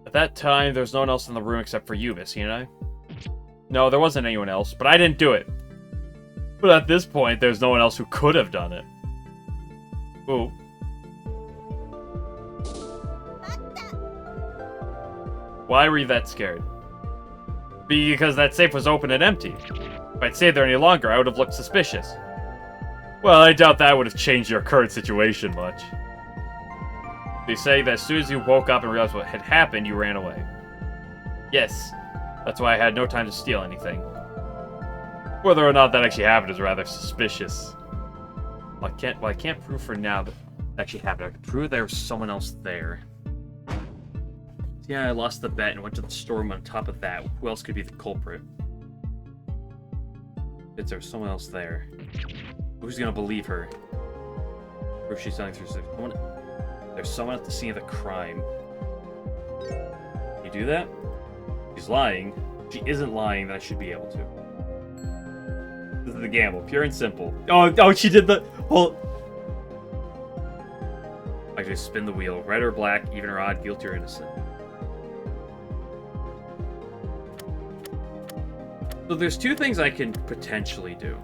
At that time, there was no one else in the room except for you, Miss, you know? No, there wasn't anyone else, but I didn't do it. But at this point, there's no one else who could have done it. Ooh. Why were you that scared? Because that safe was open and empty. If I'd stayed there any longer, I would have looked suspicious. Well, I doubt that would have changed your current situation much. They say that as soon as you woke up and realized what had happened, you ran away. Yes. That's why I had no time to steal anything. Whether or not that actually happened is rather suspicious. Well, I can't prove for now that it actually happened. I can prove there was someone else there. Yeah, I lost the bet and went to the storeroom on top of that. Who else could be the culprit? If there was someone else there. Who's gonna believe her? Or if she's telling through someone. There's someone at the scene of the crime. You do that? She's lying. If she isn't lying, then I should be able to. This is the gamble, pure and simple. Oh, she did the whole. I just spin the wheel. Red or black, even or odd, guilty or innocent. So there's two things I can potentially do.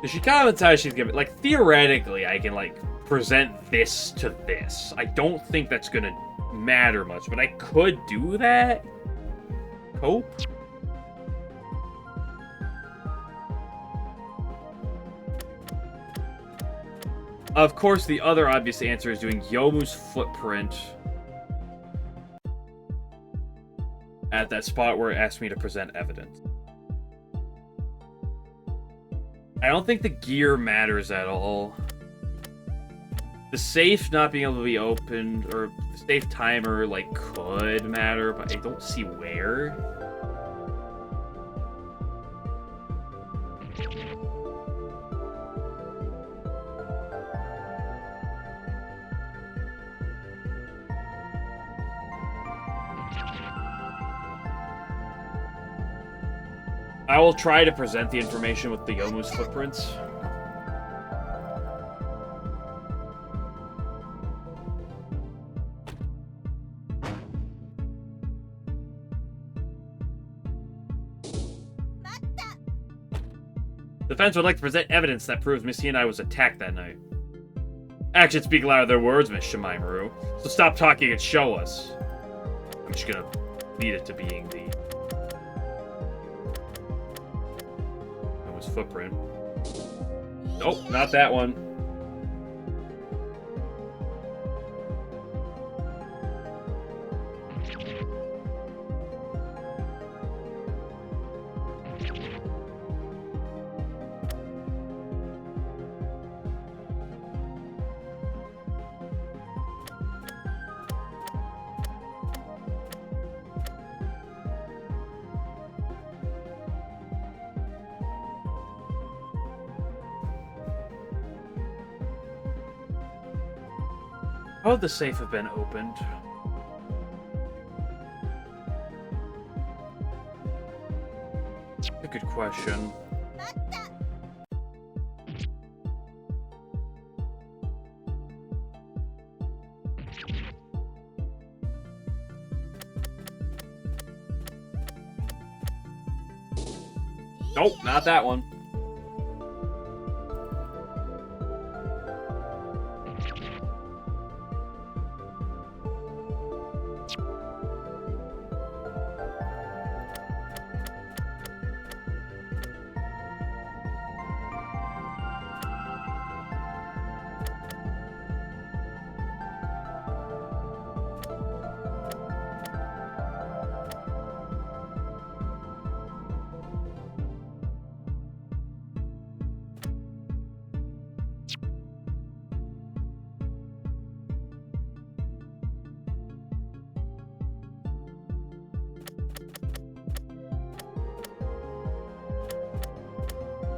She comments how she's giving. Like, theoretically, I can, like, present this to this. I don't think that's gonna matter much, but I could do that. Hope. Of course, the other obvious answer is doing Yomu's footprint at that spot where it asked me to present evidence. I don't think the gear matters at all. The safe not being able to be opened, or the safe timer, like, could matter, but I don't see where. I will try to present the information with the Yomu's footprints. Defense would like to present evidence that proves Miss He and I was attacked that night. Actions speak louder than words, Miss Shimaemaru. So stop talking and show us. I'm just gonna lead it to being the footprint. Nope, not that one. How would the safe have been opened? A good question. Nope, not that one.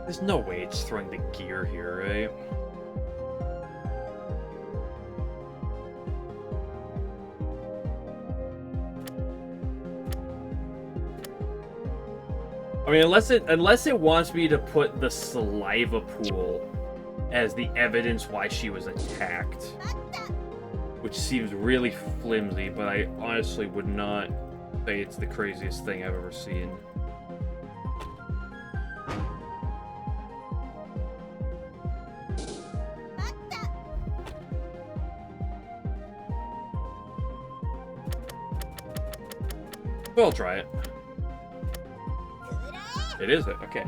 There's no way it's throwing the gear here, right? I mean, unless it wants me to put the saliva pool as the evidence why she was attacked, which seems really flimsy, but I honestly would not say it's the craziest thing I've ever seen. We'll try it. It is it? Okay.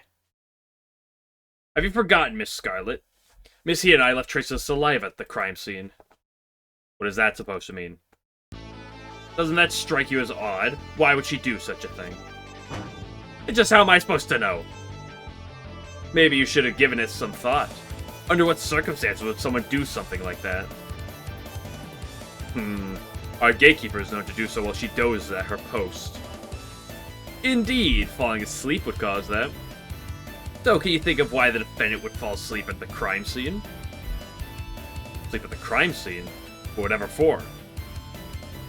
Have you forgotten, Miss Scarlet? Miss He and I left traces of saliva at the crime scene. What is that supposed to mean? Doesn't that strike you as odd? Why would she do such a thing? It's just how am I supposed to know? Maybe you should have given it some thought. Under what circumstances would someone do something like that? Our gatekeeper is known to do so while she dozes at her post. Indeed, falling asleep would cause that. So, can you think of why the defendant would fall asleep at the crime scene? Sleep at the crime scene? For whatever for.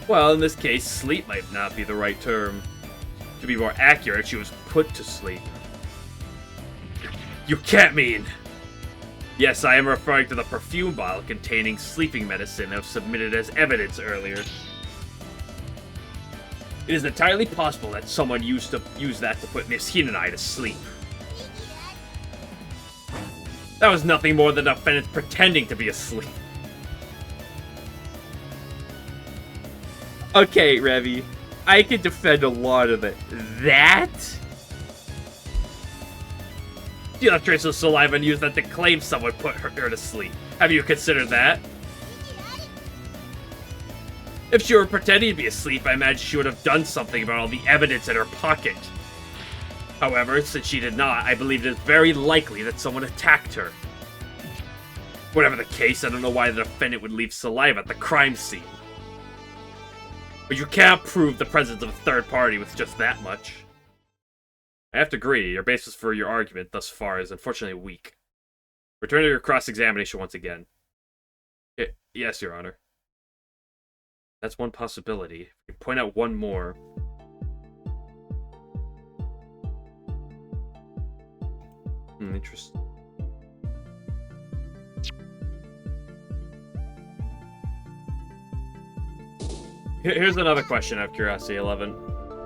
Well, in this case, sleep might not be the right term. To be more accurate, she was put to sleep. You can't mean... Yes, I am referring to the perfume bottle containing sleeping medicine that was submitted as evidence earlier. It is entirely possible that someone used that to put Miss Shin and I to sleep. That was nothing more than the defendant pretending to be asleep. Okay, Revy. I can defend a lot of it. That? You left traces of saliva and used that to claim someone put her to sleep. Have you considered that? If she were pretending to be asleep, I imagine she would have done something about all the evidence in her pocket. However, since she did not, I believe it is very likely that someone attacked her. Whatever the case, I don't know why the defendant would leave saliva at the crime scene. But you can't prove the presence of a third party with just that much. I have to agree, your basis for your argument thus far is unfortunately weak. Return to your cross-examination once again. Yes, Your Honor. That's one possibility. You can point out one more. Interesting. Here's another question out of curiosity, 11.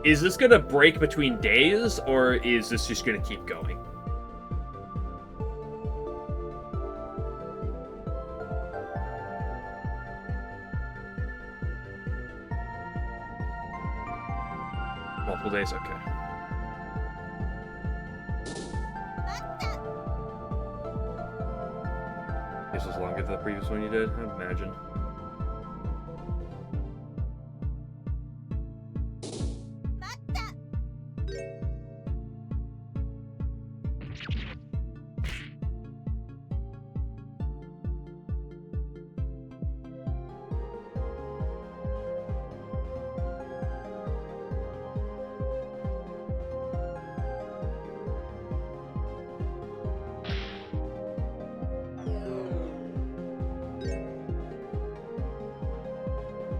Is this gonna break between days, or is this just gonna keep going? Multiple days? Okay. This was longer than the previous one you did, I imagine.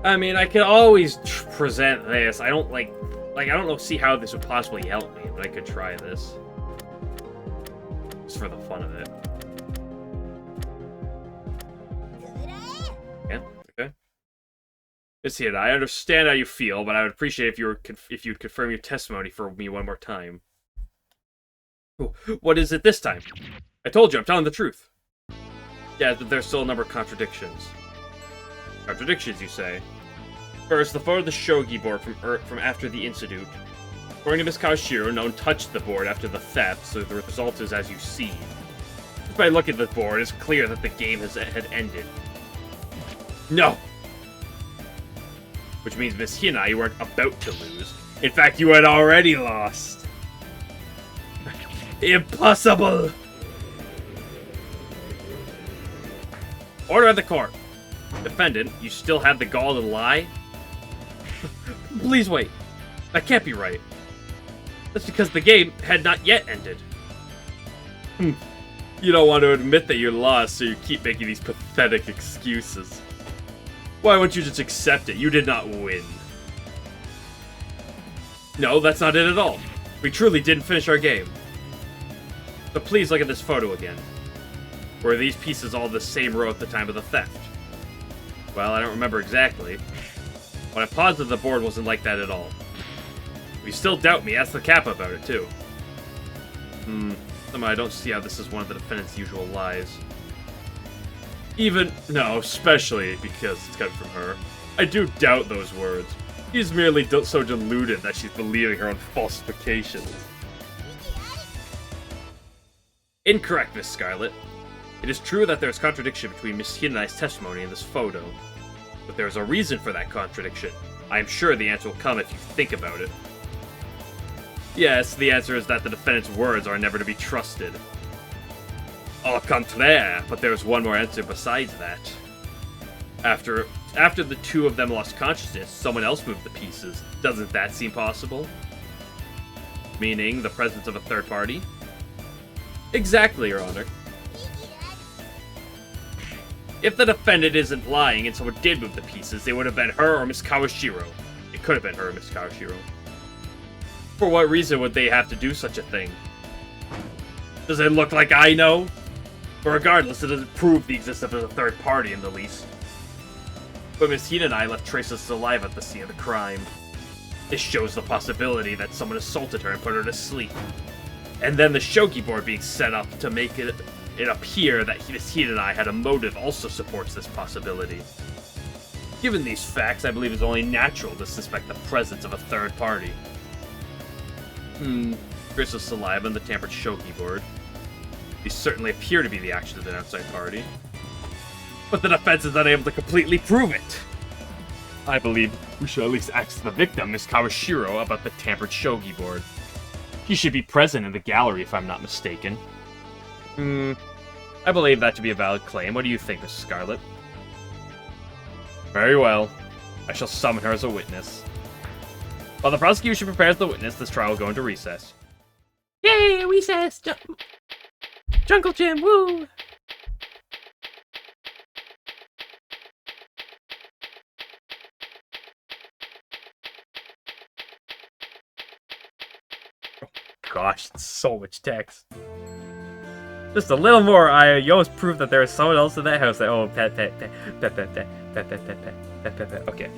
I mean, I could always present this. I don't I don't see how this would possibly help me, but I could try this. Just for the fun of it. Yeah, okay. Miss Hida, I understand how you feel, but I would appreciate if you'd confirm your testimony for me one more time. What is it this time? I told you, I'm telling the truth. Yeah, but there's still a number of contradictions. Contradictions, you say? First, the photo of the shogi board from after the incident. According to Miss Kawashiro, no one touched the board after the theft, so the result is as you see. Just by looking at the board, it's clear that the game had ended. No! Which means Miss Hina, you weren't about to lose. In fact, you had already lost. Impossible! Order at the court. Defendant, you still have the gall to lie? Please wait. That can't be right. That's because the game had not yet ended. You don't want to admit that you lost, so you keep making these pathetic excuses. Why won't you just accept it? You did not win. No, that's not it at all. We truly didn't finish our game. But please look at this photo again. Were these pieces all the same row at the time of the theft? Well, I don't remember exactly. But I'm positive the board wasn't like that at all. If you still doubt me, ask the Kappa about it, too. Somehow I don't see how this is one of the defendant's usual lies. No, especially because it's coming from her. I do doubt those words. She's merely so deluded that she's believing her own falsifications. Incorrect, Miss Scarlet. It is true that there is contradiction between Miss Hinai's testimony and this photo. But there is a reason for that contradiction. I'm sure the answer will come if you think about it. Yes, the answer is that the defendant's words are never to be trusted. Au contraire, but there's one more answer besides that. After the two of them lost consciousness, someone else moved the pieces. Doesn't that seem possible? Meaning the presence of a third party? Exactly, Your Honor. If the defendant isn't lying and someone did move the pieces, it would have been her or Miss Kawashiro. It could have been her or Miss Kawashiro. For what reason would they have to do such a thing? Does it look like I know? But regardless, it doesn't prove the existence of a third party in the least. But Miss Hina and I left traces of saliva at the scene of the crime. This shows the possibility that someone assaulted her and put her to sleep. And then the shogi board being set up to make it appear that Miss Hina and I had a motive also supports this possibility. Given these facts, I believe it's only natural to suspect the presence of a third party. Traces of saliva and the tampered shogi board. These certainly appear to be the actions of an outside party. But the defense is unable to completely prove it. I believe we should at least ask the victim, Miss Kawashiro, about the tampered shogi board. He should be present in the gallery, if I'm not mistaken. I believe that to be a valid claim. What do you think, Miss Scarlet? Very well. I shall summon her as a witness. While the prosecution prepares the witness, this trial will go into recess. Yay, recess! Jungle Gym, woo! Gosh, it's so much text. Just a little more, you almost proved that there is someone else in that house. Oh, pet. Okay.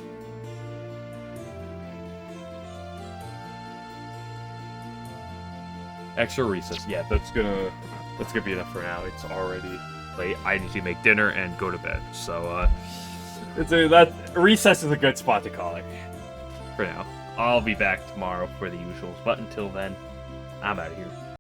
Extra recess. Yeah, that's gonna be enough for now. It's already late. I need to make dinner and go to bed. So, that recess is a good spot to call it. For now. I'll be back tomorrow for the usuals, but until then, I'm out of here.